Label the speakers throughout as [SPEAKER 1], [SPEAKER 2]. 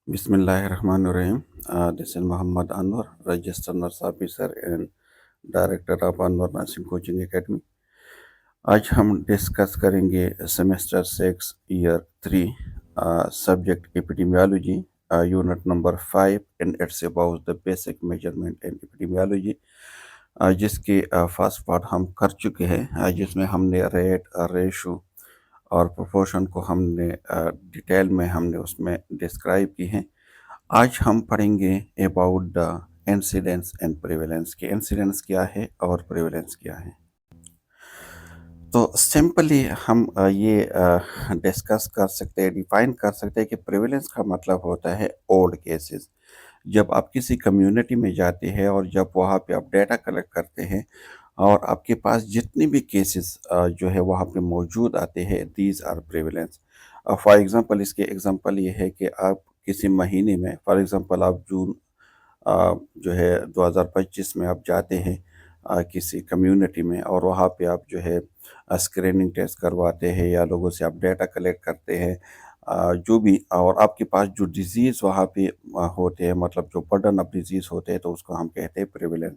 [SPEAKER 1] Bismillahirrahmanirrahim. This is Muhammad Anwar, registered nurse officer and director of Anwar Nursing Coaching Academy. आज हम discuss करेंगे semester 6 year 3 subject epidemiology unit number 5 and it's about the basic measurement and epidemiology जिसके first part हम कर चुके हैं जिसमें हमने रेट रेशो और प्रोपोर्शन को हमने डिटेल में हमने उसमें डिस्क्राइब की हैं। आज हम पढ़ेंगे about the incidence and prevalence के इंसिडेंस क्या है और प्रेवलेंस क्या है। तो सिंपली हम ये डिस्कस कर सकते हैं, डिफाइन कर सकते हैं कि प्रेवलेंस का मतलब होता है ओल्ड केसेस। जब आप किसी कम्युनिटी में जाते हैं और जब वहाँ पे आप डेटा कलेक्ट करते हैं और आपके पास जितनी भी केसेस जो है वहाँ पे मौजूद आते हैं, these are prevalence. For example इसके एग्जांपल ये है कि आप किसी महीने में, फॉर एग्जांपल आप जून जो है 2025 में आप जाते हैं किसी कम्युनिटी में और वहाँ पे आप जो है स्क्रीनिंग टेस्ट करवाते हैं या लोगों से आप डेटा कलेक्ट करते हैं, जो भी, और आपके पास जो डिजीज़ वहाँ पे होते हैं, मतलब जो बर्डन ऑफ डिजीज़ होते हैं, तो उसको हम कहते हैं प्रिवेलेंस।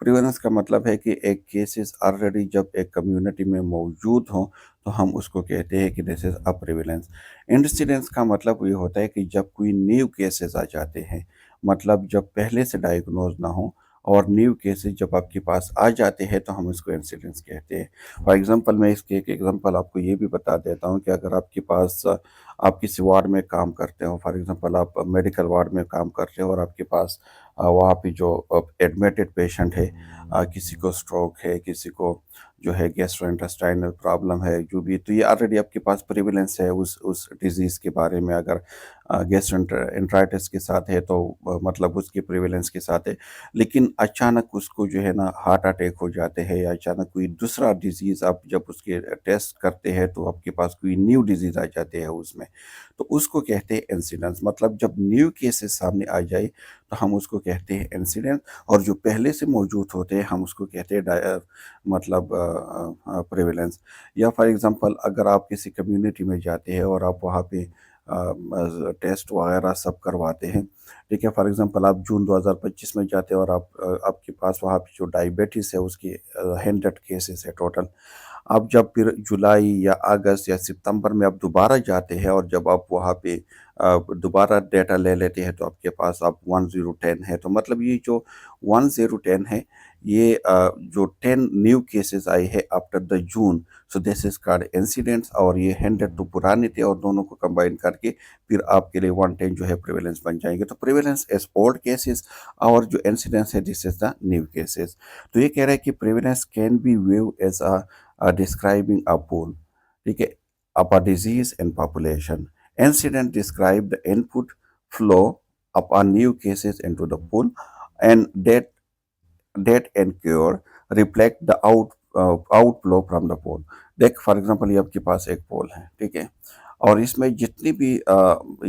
[SPEAKER 1] प्रिवेलेंस का मतलब है कि एक केसेस ऑलरेडी जब एक कम्युनिटी में मौजूद हों तो हम उसको कहते हैं कि this is a prevalence. Incidence का मतलब ये होता है कि जब कोई न्यू केसेस आ जाते हैं, मतलब जब पहले से डायग्नोज ना हो और न्यू केसेस जब आपके पास आ जाते हैं तो हम उसको इंसिडेंस कहते हैं। फॉर एग्जांपल मैं इसके एक एग्जांपल आपको ये भी बता देता हूँ कि अगर आपके पास आप किसी वार्ड में काम करते हो, फॉर एग्जांपल आप मेडिकल वार्ड में काम करते हो और आपके पास वहाँ पे जो एडमिटेड पेशेंट है, किसी को स्ट्रोक है, किसी को जो है गैस्ट्रोइंटेस्टाइनल प्रॉब्लम है, जो भी, तो ये ऑलरेडी आपके पास प्रिविलेंस है उस डिजीज़ के बारे में। अगर गैस्ट्रोएंटेराइटिस के साथ है तो मतलब उसकी प्रिविलेंस के साथ है। लेकिन अचानक उसको जो है ना हार्ट अटैक हो जाते हैं या अचानक कोई दूसरा डिजीज़ आप जब उसके टेस्ट करते हैं तो आपके पास कोई न्यू डिजीज़ आ जाते हैं उसमें, तो उसको कहते हैं इंसिडेंस। मतलब जब न्यू केसेस सामने आ जाए तो हम उसको कहते हैं इंसिडेंस, और जो पहले से मौजूद होते हैं हम उसको कहते हैं मतलब प्रेवलेंस। या फॉर एग्जांपल अगर आप किसी कम्युनिटी में जाते हैं और आप वहाँ पे टेस्ट वगैरह सब करवाते हैं, ठीक है, फॉर एग्जांपल आप जून 2025 में जाते हैं और आपके पास वहाँ पे जो डायबिटीज़ है उसकी 100 केसेस है टोटल। आप जब फिर जुलाई या अगस्त या सितंबर में आप दोबारा जाते हैं और जब आप वहाँ पे दोबारा डेटा ले लेते हैं तो आपके पास आप 1010 है, तो मतलब ये जो 1010 है, ये जो 10 न्यू केसेस आए हैं after the June, so this is called incidents, और ये 100 तो पुराने थे और दोनों को कंबाइन करके फिर आपके लिए 110 जो है प्रिवेलेंस बन जाएंगे। तो प्रिवेलेंस एज ओल्ड केसेस और जो इंसिडेंस है this is the new cases. तो ये कह रहा है कि prevalence can be view as describing a pool, ठीक है, of a disease in population. Incident describe the input flow of a new cases into the pool, and that and cure reflect the outflow from the pool. देख for example ये आपके पास एक पोल है, ठीक है, और इसमें जितनी भी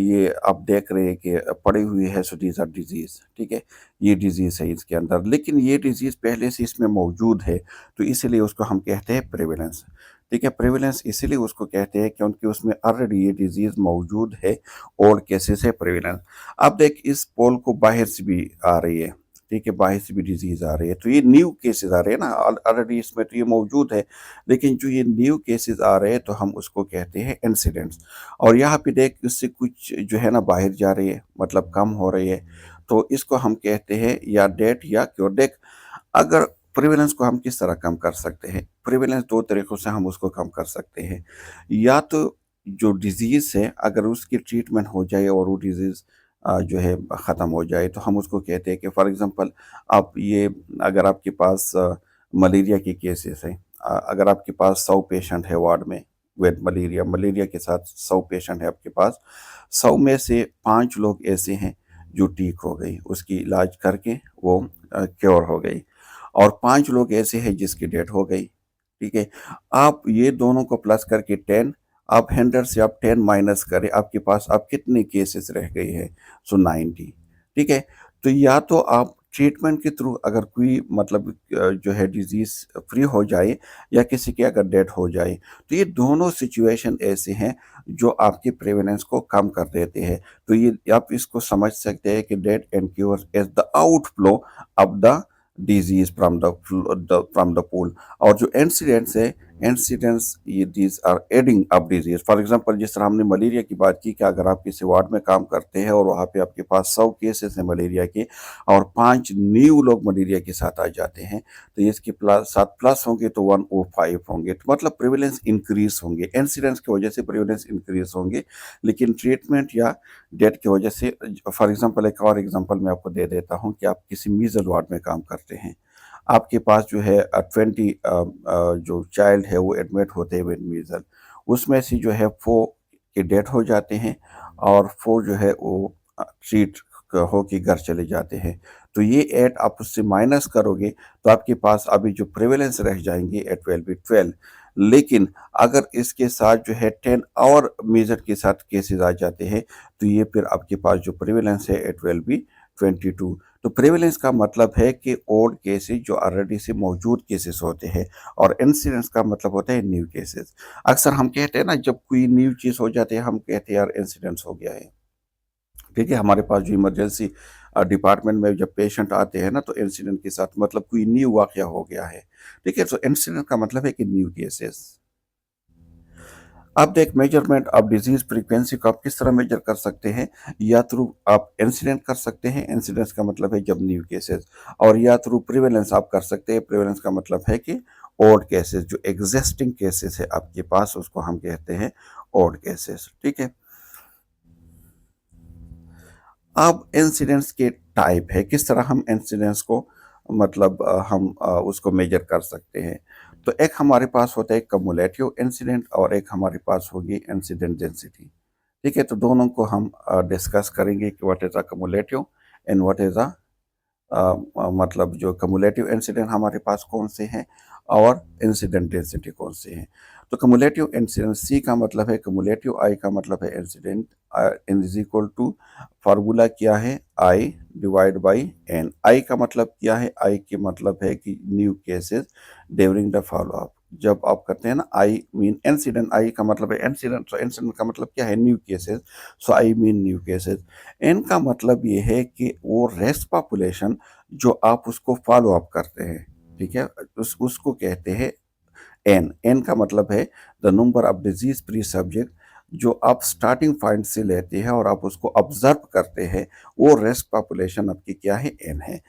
[SPEAKER 1] ये आप देख रहे हैं कि पड़ी हुई है, सो दीज आर डिजीज, ठीक है, ये डिजीज है इसके अंदर, लेकिन ये डिजीज पहले से इसमें मौजूद है, तो इसीलिए उसको हम कहते हैं प्रेवलेंस। ठीक है, प्रेवलेंस इसीलिए उसको कहते हैं क्योंकि उसमें ऑलरेडी ये डिजीज मौजूद है, ओल्ड केसेस है, प्रेवलेंस। अब देख इस पोल को बाहर से भी आ रही है, ठीक है, बाहर से भी डिजीज आ रही है, तो ये न्यू केसेस आ रहे हैं ना, ऑलरेडी इसमें तो ये मौजूद है, लेकिन जो ये न्यू केसेस आ रहे हैं तो हम उसको कहते हैं इंसिडेंट्स। और यहाँ पे देख इससे कुछ जो है ना बाहर जा रही है, मतलब कम हो रही है, तो इसको हम कहते हैं या डेट या क्योर। देख अगर प्रिवेलेंस को हम किस तरह कम कर सकते हैं, प्रिवेलेंस दो तरीकों से हम उसको कम कर सकते हैं। या तो जो डिजीज़ है अगर उसकी ट्रीटमेंट हो जाए और वो डिजीज़ जो है ख़त्म हो जाए, तो हम उसको कहते हैं कि फॉर एग्जांपल आप ये, अगर आपके पास मलेरिया के केसेस हैं, अगर आपके पास 100 पेशेंट है वार्ड में विद मलेरिया, मलेरिया के साथ 100 पेशेंट है आपके पास, 100 में से 5 लोग ऐसे हैं जो ठीक हो गई, उसकी इलाज करके वो क्योर हो गई, और 5 लोग ऐसे हैं जिसकी डेथ हो गई, ठीक है। आप ये दोनों को प्लस करके 10, आप 100 से आप 10 माइनस करें, आपके पास आप कितने केसेस रह गए हैं, सो 90, ठीक है। तो या तो आप ट्रीटमेंट के थ्रू अगर कोई मतलब जो है डिजीज़ फ्री हो जाए या किसी की अगर डेथ हो जाए, तो ये दोनों सिचुएशन ऐसे हैं जो आपकी प्रेवलेंस को कम कर देते हैं। तो ये आप इसको समझ सकते हैं कि death and cure is the outflow of the disease from the pool. और जो इंसिडेंट्स है, इंसिडेंट्स ये these are adding up disease. For example जिस तरह हमने मलेरिया की बात की कि अगर आप किसी वार्ड में काम करते हैं और वहाँ पे आपके पास 100 केसेस हैं मलेरिया के और 5 न्यू लोग मलेरिया के साथ आ जाते हैं, तो ये इसके प्लस 7 प्लस होंगे तो 105 होंगे, तो मतलब प्रिवेलेंस इंक्रीज होंगे, इंसिडेंट्स की वजह से प्रिवेलेंस इंक्रीज होंगे। लेकिन ट्रीटमेंट या डेथ की वजह से, फॉर एग्जांपल एक और एग्जांपल मैं आपको दे देता हूँ कि आप किसी मीजल वार्ड में काम करते हैं, आपके पास जो है 20 जो चाइल्ड है वो एडमिट होते हैं विद मीजल, उसमें से जो है 4 की डेथ हो जाते हैं और 4 जो है वो ट्रीट हो के घर चले जाते हैं। तो ये 8 आप उससे माइनस करोगे तो आपके पास अभी जो प्रिवेलेंस रह जाएंगे इट विल बी 12। लेकिन अगर इसके साथ जो है 10 और मेजर के साथ केसेस आ जाते हैं, तो ये फिर आपके पास जो प्रिवेलेंस है इट विल बी 22। तो प्रेवलेंस का मतलब है कि ओल्ड केसेस जो ऑलरेडी से मौजूद केसेस होते हैं, और इंसिडेंस का मतलब होता है न्यू केसेस। अक्सर हम कहते हैं ना, जब कोई न्यू चीज़ हो जाती है हम कहते हैं यार इंसिडेंस हो गया है। ठीक है, हमारे पास जो इमरजेंसी डिपार्टमेंट में जब पेशेंट आते हैं ना, तो इंसिडेंट के साथ मतलब कोई न्यू वाकया हो गया है। ठीक है, तो इंसिडेंट का मतलब है कि न्यू केसेस। आप देख मेजरमेंट ऑफ डिजीज फ्रीक्वेंसी को आप किस तरह मेजर कर सकते हैं, या थ्रू आप इंसिडेंट कर सकते हैं, इंसिडेंस का मतलब है जब न्यू केसेस, और या थ्रू प्रिवेलेंस आप कर सकते हैं, प्रिवेलेंस का मतलब है कि ओल्ड केसेस जो एग्जिस्टिंग केसेस है आपके पास उसको हम कहते हैं ओल्ड केसेस। ठीक है, अब इंसिडेंट्स के टाइप है, किस तरह हम इंसिडेंट्स को मतलब हम उसको मेजर कर सकते हैं। तो एक हमारे पास होता है कमुलेटिव इंसिडेंट और एक हमारे पास होगी इंसिडेंट डेंसिटी। ठीक है, तो दोनों को हम डिस्कस करेंगे कि what is a cumulative and what is a मतलब जो कमुलेटिव इंसिडेंट हमारे पास कौन से हैं और इंसिडेंट डेंसिटी कौन से हैं। तो कमुलेटिव इंसिडेंट सी का मतलब है कमुलेटिव, आई का मतलब है incident, in is equal to, formula क्या है, I divide by N. I का मतलब क्या है, आई के मतलब है कि new cases during the follow up. जब आप करते हैं ना आई मीन इंसिडेंट, आई का मतलब है इंसिडेंट, सो इंसिडेंट का मतलब क्या है, new cases, so I mean new cases. N का मतलब ये है कि वो रेस्ट पॉपुलेशन जो आप उसको फॉलो अप करते हैं। ठीक है, उसको कहते हैं एन। एन का मतलब है the number of disease pre subject, जो आप स्टार्टिंग पॉइंट से लेते हैं और आप उसको ऑब्जर्व करते हैं, वो रेस्ट पॉपुलेशन आपकी क्या है, एन है।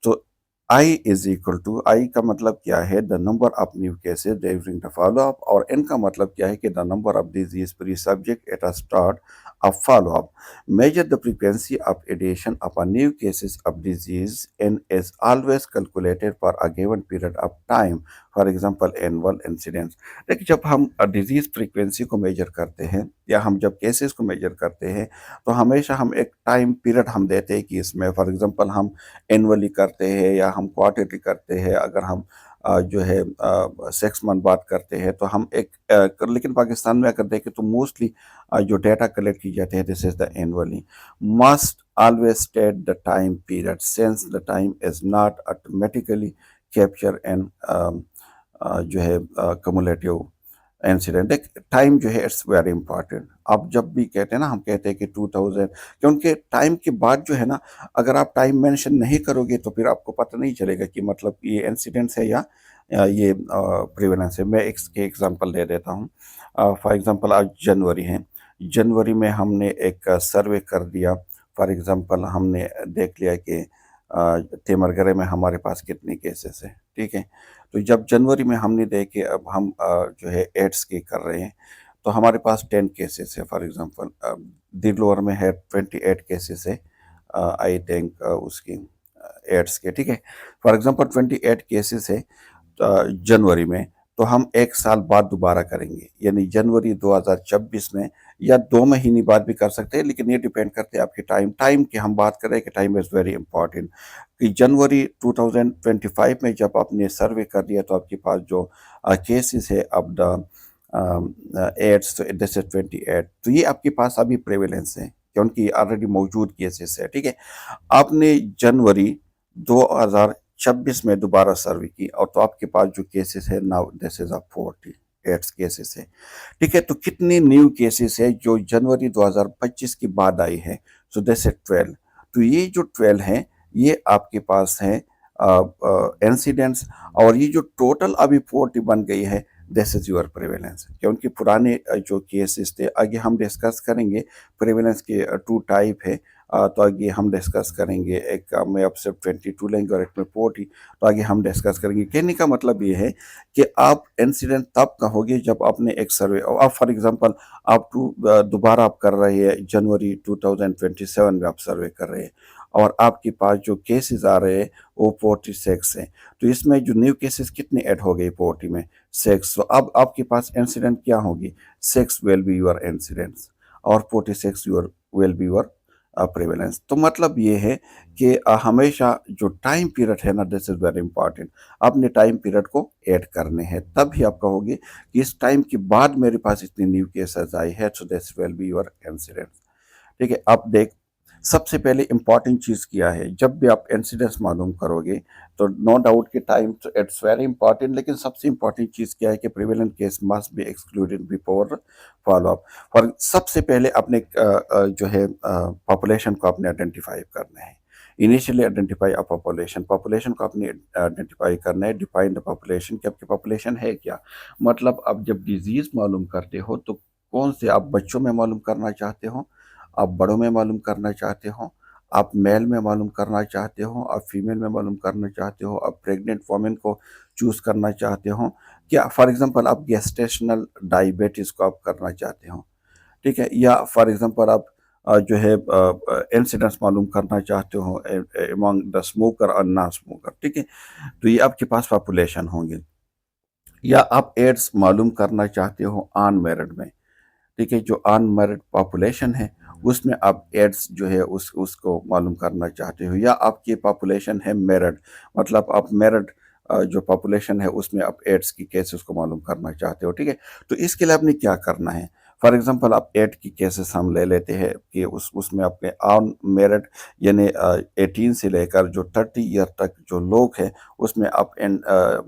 [SPEAKER 1] तो आई इज इक्वल टू, आई का मतलब क्या है, the number of new cases during the follow up, और एन का मतलब क्या है कि the number of disease pre subject at a start of follow-up. Measure the frequency of addition of a new cases of disease and is always calculated for a given period of time. For example, annual incidence. देखिए, जब हम disease frequency को major करते हैं या हम जब cases को मेजर करते हैं, तो हमेशा हम एक टाइम पीरियड हम देते हैं कि इसमें, फॉर एग्जांपल हम एनुअली करते हैं या हम क्वार्टरली करते हैं, अगर हम जो है 6 मंथ बाद करते हैं तो हम एक लेकिन पाकिस्तान में अगर देखें तो मोस्टली जो डेटा कलेक्ट की जाते हैं this is the annually. Must always state the time period since the time is not automatically capture and जो है कमुलेटिव इंसिडेंट। एक टाइम जो है इट्स वेरी इंपॉर्टेंट। आप जब भी कहते हैं ना, हम कहते हैं कि 2000, क्योंकि टाइम के बाद जो है ना, अगर आप टाइम मेंशन नहीं करोगे तो फिर आपको पता नहीं चलेगा कि मतलब ये इंसिडेंट्स है या ये प्रिवेलेंस है। मैं इसके एग्जांपल दे देता हूँ। फॉर एग्जांपल आज जनवरी है, जनवरी में हमने एक सर्वे कर दिया। फॉर एग्जांपल हमने देख लिया कि तेमरगरे में हमारे पास कितने केसेस हैं। ठीक है, तो जब जनवरी में हमने देखे, अब हम जो है एड्स की कर रहे हैं, तो हमारे पास 10 केसेस है। फॉर एग्जांपल दिलोर में है 28 केसेस है, आई थिंक उसकी एड्स के। ठीक है, फॉर एग्जांपल 28 केसेस है जनवरी में, तो हम एक साल बाद दोबारा करेंगे, यानी जनवरी 2026 में, या 2 महीने बाद भी कर सकते हैं, लेकिन ये डिपेंड करते हैं आपके टाइम की हम बात करें कि टाइम इज़ वेरी इंपॉर्टेंट। कि जनवरी 2025 में जब आपने सर्वे कर दिया तो आपके पास जो केसेस है अब द एड्स, तो दिस इज 28, तो ये आपके पास अभी प्रेवलेंस है क्योंकि ऑलरेडी मौजूद केसेस है। ठीक है, आपने जनवरी 2026 में दोबारा सर्वे की, और तो आपके पास जो केसेस है नाउ दिस इज 48 केसेस है। ठीक है, तो कितने न्यू केसेस है जो जनवरी 2025 के बाद आई है? So this is 12। तो ये जो 12 है ये आपके पास है इंसिडेंट्स, और ये जो टोटल अभी 40 बन गई है दिस इज योर प्रेवेलेंस। क्योंकि पुराने जो केसेस थे आगे हम डिस्कस करेंगे। प्रेवेलेंस के टू टाइप है, तो आगे हम डिस्कस करेंगे। एक में आप सिर्फ 22 लेंगे और एक में 40, तो आगे हम डिस्कस करेंगे। कहने का मतलब ये है कि आप इंसिडेंट तब कहोगे जब आपने एक सर्वे, आप फॉर एग्जांपल आप दोबारा आप कर रहे हैं जनवरी 2027 में आप सर्वे कर रहे हैं, और आपके पास जो केसेस आ रहे हैं वो 46 हैं। तो इसमें जो न्यू केसेस कितने ऐड हो गए 40 में? 6। तो अब आपके पास इंसिडेंट क्या होगी? 6 विल बी योर इंसिडेंट्स, और 46 your will be your prevalence. तो मतलब ये है कि हमेशा जो टाइम पीरियड है ना दिस इज वेरी इंपॉर्टेंट। आपने टाइम पीरियड को ऐड करने हैं, तब ही आप कहोगे कि इस टाइम के बाद मेरे पास इतनी न्यू केसेस आई है, so this will be your incident. ठीक है, अब देख, सबसे पहले इंपॉर्टेंट चीज़ क्या है? जब भी आप इंसिडेंस मालूम करोगे तो नो डाउट कि टाइम इट्स वेरी इंपॉर्टेंट, लेकिन सबसे इंपॉर्टेंट चीज़ क्या है कि prevalent case must be excluded before follow up. और सबसे पहले अपने जो है पॉपुलेशन को आपने आइडेंटिफाई करना है। Initially identify a population, population को आपने आइडेंटिफाई करना है। डिफाइन द पॉपुलेशन कि आपकी पॉपुलेशन है क्या। मतलब आप जब डिजीज़ मालूम करते हो तो कौन से, आप बच्चों में मालूम करना चाहते हो, आप बड़ों में मालूम करना चाहते हो, आप मेल में मालूम करना चाहते हो, आप फीमेल में मालूम करना चाहते हो, आप प्रेग्नेंट वोमेन को चूज़ करना चाहते हो, क्या फॉर एग्जांपल आप गेस्टेशनल डायबिटीज़ को आप करना चाहते हो। ठीक है, या फॉर एग्जांपल आप जो है इंसिडेंट्स मालूम करना चाहते हो अमंग द स्मोकर और नॉन स्मोकर। ठीक है, तो ये आपके पास पॉपुलेशन होंगे। या आप एड्स मालूम करना चाहते हो अनमैरिड में। ठीक है, जो अनमैरिड पॉपुलेशन है उसमें आप एड्स जो है उसको मालूम करना चाहते हो। या आपकी पॉपुलेशन है मैरिड, मतलब आप मैरिड जो पॉपुलेशन है उसमें आप एड्स की केसेस को मालूम करना चाहते हो। ठीक है, तो इसके लिए आपने क्या करना है? फॉर एग्जांपल आप एड की केसेस हम ले लेते हैं कि उसमें आपके अनमैरिड यानी 18 से लेकर जो 30 ईयर तक जो लोग हैं उसमें आप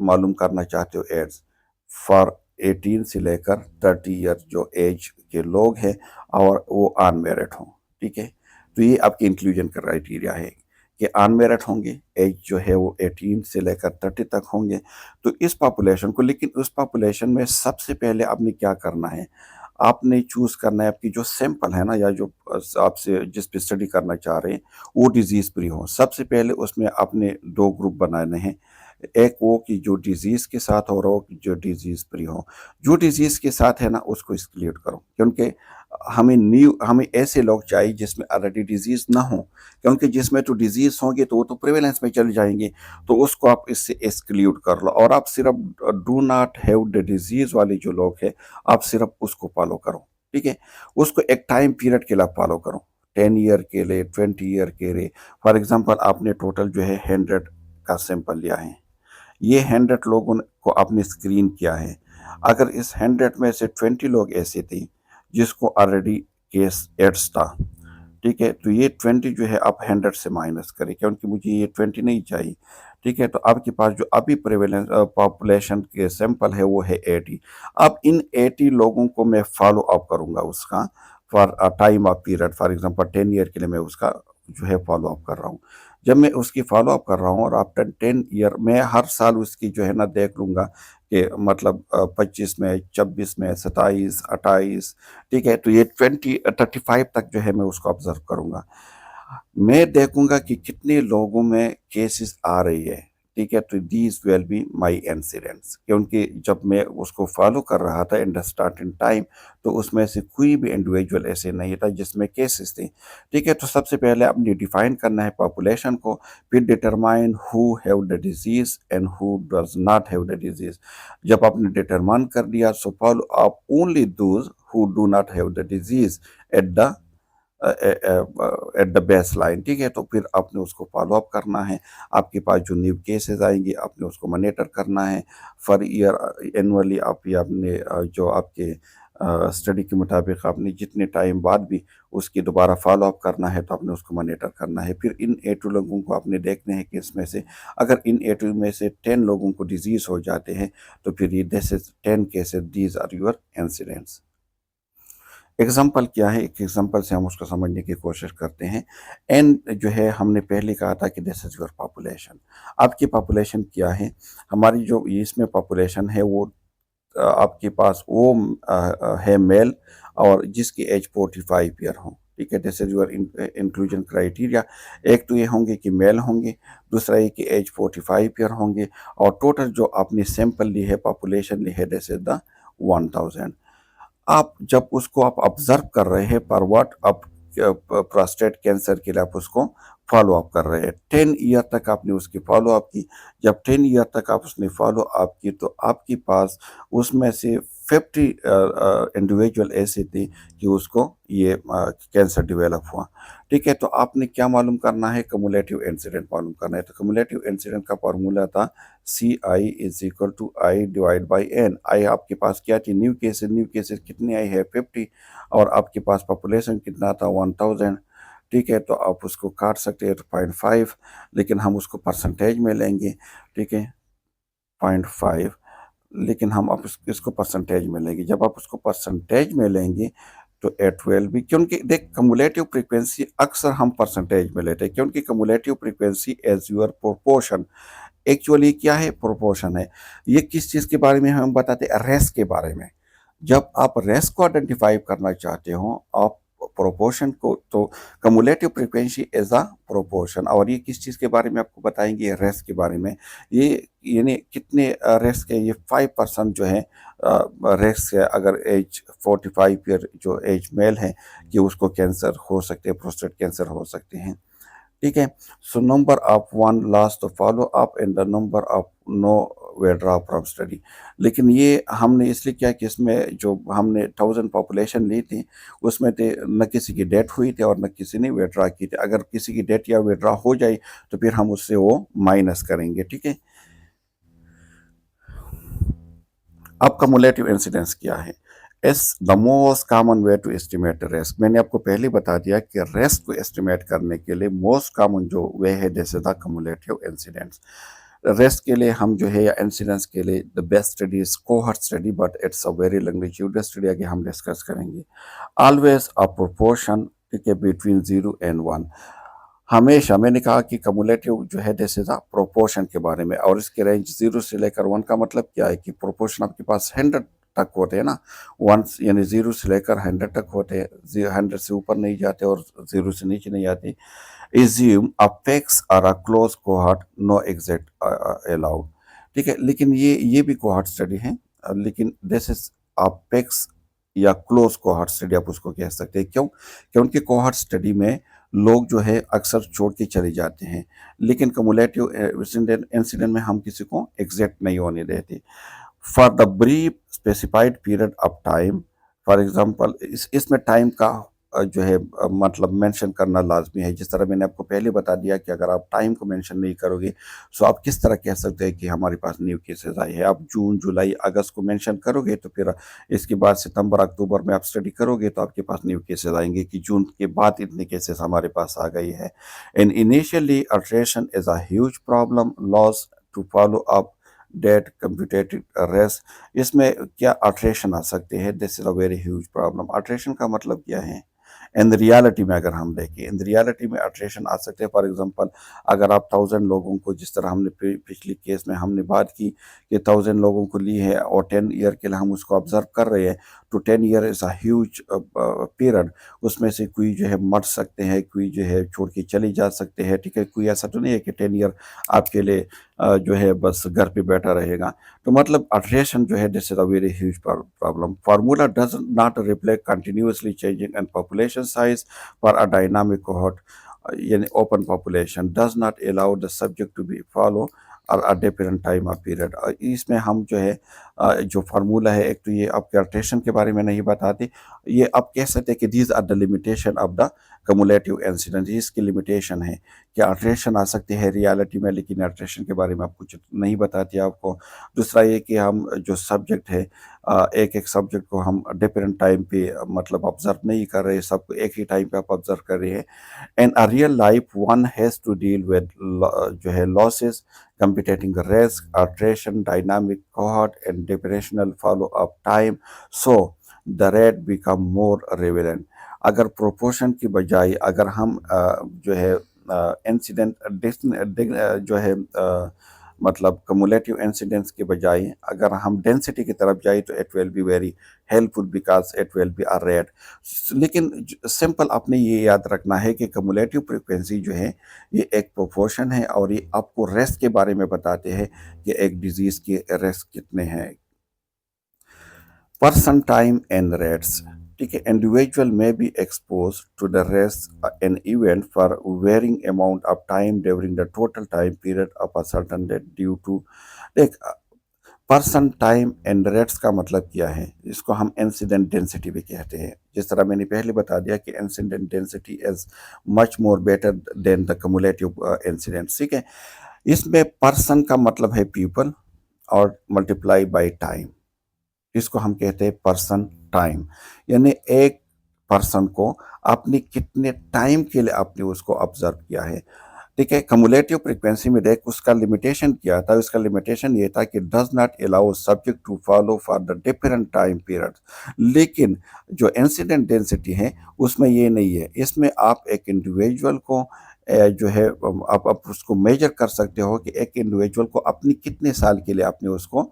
[SPEAKER 1] मालूम करना चाहते हो एड्स फॉर 18 से लेकर 30 ईयर जो एज के लोग हैं और वो अनमेरिड हों। ठीक है, तो ये आपकी इंक्लूजन क्राइटेरिया है कि अनमेरिड होंगे, एज जो है वो 18 से लेकर 30 तक होंगे। तो इस पॉपुलेशन को, लेकिन उस पॉपुलेशन में सबसे पहले आपने क्या करना है? आपने चूज करना है आपकी जो सैंपल है ना, या जो आपसे जिस पे स्टडी करना चाह रहे हैं वो डिजीज फ्री हो। सबसे पहले उसमें आपने दो ग्रुप बनाने हैं। एक वो कि जो डिजीज के साथ हो रहा हो, जो डिजीज फ्री हो। जो डिजीज के साथ है ना उसको एक्सक्लूड करो, क्योंकि हमें ऐसे लोग चाहिए जिसमें ऑलरेडी डिजीज ना हो। क्योंकि जिसमें तो डिजीज होंगे तो वो तो प्रिवेलेंस में चले जाएंगे, तो उसको आप इससे एक्सक्लूड कर लो। और आप सिर्फ do not have the disease वाले जो लोग हैं आप सिर्फ उसको फॉलो करो। ठीक है, उसको एक टाइम पीरियड के लिए फॉलो करो, 10 ईयर के लिए, 20 ईयर के लिए। फॉर एग्जाम्पल आपने टोटल जो है 100 का सैंपल लिया है, ये 100 लोगों को आपने स्क्रीन किया है। अगर इस 100 में से 20 लोग ऐसे थे जिसको ऑलरेडी केस एड्स था, ठीक है, तो ये 20 जो है आप 100 से माइनस करें, क्योंकि मुझे ये 20 नहीं चाहिए। ठीक है, तो आपके पास जो अभी प्रेवलेंस पॉपुलेशन के सैंपल है वो है 80। अब इन 80 लोगों को मैं फॉलो अप करूंगा उसका for time of period. For example 10 year के लिए मैं उसका जो है फॉलो अप कर रहा हूँ। जब मैं उसकी फॉलो अप कर रहा हूँ और आफ्टर 10 ईयर मैं हर साल उसकी जो है ना देख लूंगा कि मतलब 25 में, 26 में, 27, 28। ठीक है, तो ये 35 तक जो है मैं उसको ऑब्जर्व करूंगा। मैं देखूंगा कि कितने लोगों में केसेस आ रही है। ठीक है, तो these will be my incidents, क्योंकि जब मैं उसको फॉलो कर रहा था इन द स्टार्टिंग टाइम तो उसमें से कोई भी इंडिविजुअल ऐसे नहीं था जिसमें केसेस थे। ठीक है, तो सबसे पहले आपने डिफाइन करना है पॉपुलेशन को, फिर determine who have the disease and who does not have the disease. जब आपने डिटरमाइन कर दिया so follow up only those who do not have the disease at the at the base line. ठीक है, तो फिर आपने उसको फॉलो अप करना है। आपके पास जो न्यू केसेस आएंगे आपने उसको मॉनिटर करना है फॉर ईयर, एनुअली। आप ये आपने जो आपके स्टडी के मुताबिक आपने जितने टाइम बाद भी उसकी दोबारा फॉलो अप करना है तो आपने उसको मॉनिटर करना है। फिर इन 82 लोगों को आपने देखने हैं कि इसमें से अगर इन 82 में से 10 लोगों को डिजीज़ हो जाते हैं तो फिर ये this is 10 cases, these are your incidents. Example क्या है, एक एग्जाम्पल से हम उसको समझने की कोशिश करते हैं। एन जो है हमने पहले कहा था कि दिस इज योर पॉपुलेशन। आपकी पॉपुलेशन क्या है? हमारी जो इसमें पॉपुलेशन है वो आपके पास वो है मेल और जिसकी एज 45 ईयर हो। ठीक है, this is your inclusion criteria. एक तो ये होंगे कि मेल होंगे, दूसरा ये कि एज 45 ईयर होंगे, और टोटल जो आपने सैंपल ली है, पॉपुलेशन ली है, दिस इज द 1000। आप जब उसको आप ऑब्जर्व कर रहे हैं पर व्हाट, आप प्रोस्टेट कैंसर के लिए आप उसको फॉलो अप कर रहे हैं, 10 ईयर तक आपने उसकी फॉलो अप की। जब 10 ईयर तक आप उसने फॉलो अप की तो आपके पास उसमें से 50 इंडिविजुअल ऐसे थे कि उसको ये कैंसर डेवलप हुआ। ठीक है, तो आपने क्या मालूम करना है? कमुलेटिव इंसिडेंट मालूम करना है। तो कमुलेटिव इंसिडेंट का फार्मूला था CI = I/N। आई आपके पास क्या थी? न्यू केसेस कितने आई है? 50। और आपके पास पॉपुलेशन कितना था? 1000। ठीक है, तो आप उसको काट सकते हैं तो 0.5, लेकिन हम उसको परसेंटेज में लेंगे। ठीक है, 0.5, लेकिन हम आप इसको परसेंटेज में लेंगे। जब आप उसको परसेंटेज में लेंगे तो एट विल भी, क्योंकि देख कमुलेटिव फ्रीक्वेंसी अक्सर हम परसेंटेज में लेते हैं, क्योंकि cumulative frequency as your proportion. Actually क्या है? प्रोपोर्शन है। ये किस चीज़ के बारे में हम बताते हैं? रेस के बारे में। जब आप रेस को आइडेंटिफाई करना चाहते हो, आप प्रोपोर्शन को, तो cumulative frequency as a proportion. और ये किस चीज़ के बारे में आपको बताएंगे? रेस के बारे में। ये यानी कितने रेस के? ये 5% जो है रेस है, अगर एज 45 ईयर जो एज मेल है कि उसको कैंसर हो सकते हैं, प्रोस्टेट कैंसर हो सकते हैं। ठीक है, so number of one last follow up in the number of no withdraw from study. लेकिन ये हमने इसलिए किया कि इसमें जो हमने 1000 पॉपुलेशन ली थी उसमें थे न किसी की डेथ हुई थी और न किसी ने विड्रॉ की थी। अगर किसी की डेथ या विड्रॉ हो जाए तो फिर हम उससे वो माइनस करेंगे। ठीक है, अब कमुलेटिव इंसिडेंस क्या है? Is the most common way to estimate risk. मैंने आपको पहले बता दिया कि रिस्क को एस्टिमेट करने के लिए मोस्ट कॉमन जो वे है जैसे द कमुलेटिव इंसिडेंट्स। रिस्क के लिए हम जो है या इंसिडेंस के लिए the best study is cohort study, but it's a very longitudinal study, आगे हम डिस्कस करेंगे। ऑलवेज अ प्रोपोर्शन, ठीक है, बिटवीन 0 and 1। हमेशा मैंने कहा कि कमुलेटिव जो है दिस इज अ प्रोपोर्शन के बारे में, और इसके रेंज 0 से लेकर 1 का मतलब क्या है कि प्रोपोर्शन आपके पास 100 तक होते हैं ना। 1 यानी 0 से लेकर 100 तक होते हैं, 100 से ऊपर नहीं जाते और 0 से नीचे नहीं आते। assume a fixed or a close cohort, no exit allowed। ठीक है, लेकिन ये भी कोहॉर्ट स्टडी है, लेकिन दिस इज a fixed या क्लोज कोहॉर्ट स्टडी आप उसको कह सकते हैं। क्यों? क्योंकि कोहॉर्ट स्टडी में लोग जो है अक्सर छोड़ के चले जाते हैं, लेकिन कमुलेटिव इंसिडेंट में हम किसी को एग्जैक्ट नहीं होने देते। For the brief specified period of time, for example इसमें टाइम का जो है मतलब मेंशन करना लाजमी है। जिस तरह मैंने आपको पहले बता दिया कि अगर आप टाइम को मेंशन नहीं करोगे तो आप किस तरह कह सकते हैं कि हमारे पास न्यू केसेस आए हैं। आप जून जुलाई अगस्त को मेंशन करोगे तो फिर इसके बाद सितंबर अक्टूबर में आप स्टडी करोगे तो आपके पास न्यू केसेस आएंगे कि जून के बाद इतने केसेस हमारे पास आ गई है। And initially alteration is a huge problem, loss to follow up date computated rest. इसमें क्या अल्ट्रेशन आ सकते हैं? This is a very huge problem. Alteration का मतलब क्या है? इन रियलिटी में अगर हम देखें, इन रियलिटी में अल्ट्रेशन आ सकते हैं। फॉर एग्जांपल, अगर आप 1000 लोगों को, जिस तरह हमने पिछली केस में हमने बात की कि 1000 लोगों को ली है और 10 ईयर के लिए हम उसको ऑब्जर्व कर रहे हैं, तो 10 year is a huge period. उसमें से कोई जो है मर सकते हैं, कोई जो है छोड़ के चले जा सकते हैं। ठीक है, कोई ऐसा तो नहीं है कि 10 ईयर आपके लिए जो है बस घर पे बैठा रहेगा। तो मतलब अल्ट्रेशन जो है this is a very huge problem. Formula does not reflect continuously changing and population size for a dynamic cohort, यानी open population does not allow the subject to be follow और a different time of period. इसमें हम जो है जो formula है, एक तो ये आपके अल्ट्रेशन के बारे में नहीं बताते। ये आप कह सकते हैं कि these are the limitation of the cumulative incident. इसकी लिमिटेशन है कि अल्ट्रेशन आ सकते हैं रियलिटी में, लेकिन अल्ट्रेशन के बारे में आप कुछ नहीं बताते आपको। दूसरा ये कि हम जो सब्जेक्ट है एक एक सब्जेक्ट को हम डिफरेंट टाइम पे मतलब ऑब्जर्व नहीं कर रहे, सबको एक ही टाइम पे आप ऑब्जर्व कर रहे हैं। In a real life, one has to deal with जो है losses, competing risk, attrition, dynamic cohort, and operational follow-up time. So the rate become more relevant. अगर प्रोपोर्शन की बजाय अगर हम जो है इंसिडेंट जो है मतलब कमुलेटिव इंसिडेंट्स के बजाय अगर हम डेंसिटी की तरफ जाए तो it will be very helpful because it will be a rate. लेकिन सिंपल आपने ये याद रखना है कि कमुलेटिव फ्रीक्वेंसी जो है ये एक प्रोपोर्शन है और ये आपको रेस्ट के बारे में बताते हैं कि एक डिजीज के रेस्ट कितने हैं। पर्सन टाइम एंड रेट्स, ठीक है। Individual may be expose to the rest an event for varying amount of time during the total time period of a certain date due to, देख person time and rates का मतलब क्या है, इसको हम incident density भी कहते हैं। जिस तरह मैंने पहले बता दिया कि incident density is much more better than the cumulative incident, ठीक है। इसमें पर्सन का मतलब है पीपल और मल्टीप्लाई बाय टाइम, इसको हम कहते हैं पर्सन टाइम, यानी एक पर्सन को आपने कितने टाइम के लिए आपने उसको ऑब्जर्व किया है, ठीक है। कमुलेटिव फ्रीक्वेंसी में देख उसका लिमिटेशन क्या था, उसका लिमिटेशन ये था कि does not allow subject to follow for the different time period. लेकिन जो इंसिडेंट डेंसिटी है उसमें ये नहीं है, इसमें आप एक इंडिविजुअल को जो है आप उसको मेजर कर सकते हो कि एक इंडिविजुअल को अपनी कितने साल के लिए आपने उसको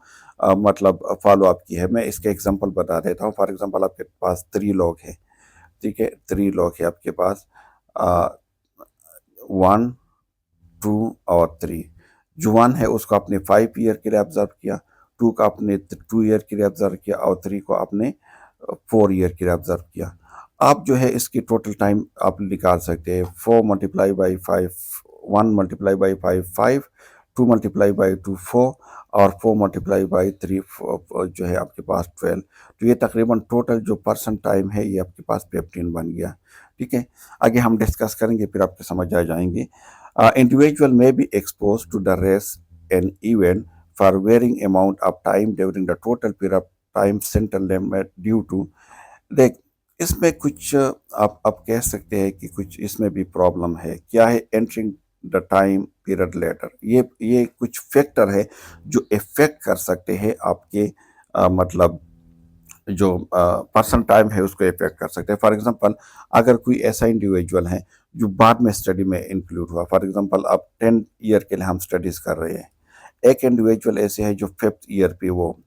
[SPEAKER 1] मतलब फॉलो अप की है। मैं इसके एग्जांपल बता देता हूँ। फॉर एग्जांपल आपके पास 3 लोग हैं, ठीक है, 3 लोग हैं आपके पास, 1 2 और 3। जो 1 है उसको आपने 5 ईयर के लिए ऑब्जर्व किया, 2 का आपने 2 ईयर के लिए ऑब्जर्व किया और 3 को आपने 4 ईयर के लिए ऑब्जर्व किया। आप जो है इसकी टोटल टाइम आप निकाल सकते हैं। 4 multiply by 5, 1 multiply by 5 5, 2 multiply by 2 4 और 4 मल्टीप्लाई बाई 3 जो है आपके पास 12। तो ये तकरीबन टोटल जो पर्सन टाइम है ये आपके पास 15 बन गया, ठीक है। आगे हम डिस्कस करेंगे फिर आपको समझ आ जाएंगे। Individual may be exposed to the race and event for varying amount of time during the total period of time center limit due to, देख इसमें कुछ आप कह सकते हैं कि कुछ इसमें भी प्रॉब्लम है। क्या है, entering the time period later, ये कुछ फैक्टर है जो इफेक्ट कर सकते हैं आपके मतलब जो पर्सन टाइम है उसको इफेक्ट कर सकते हैं। फॉर एग्जांपल अगर कोई ऐसा इंडिविजुअल है जो बाद में स्टडी में इंक्लूड हुआ, फॉर एग्जांपल आप 10 ईयर के लिए हम स्टडीज़ कर रहे हैं, एक इंडिविजुअल ऐसे है जो 5th ईयर पे वो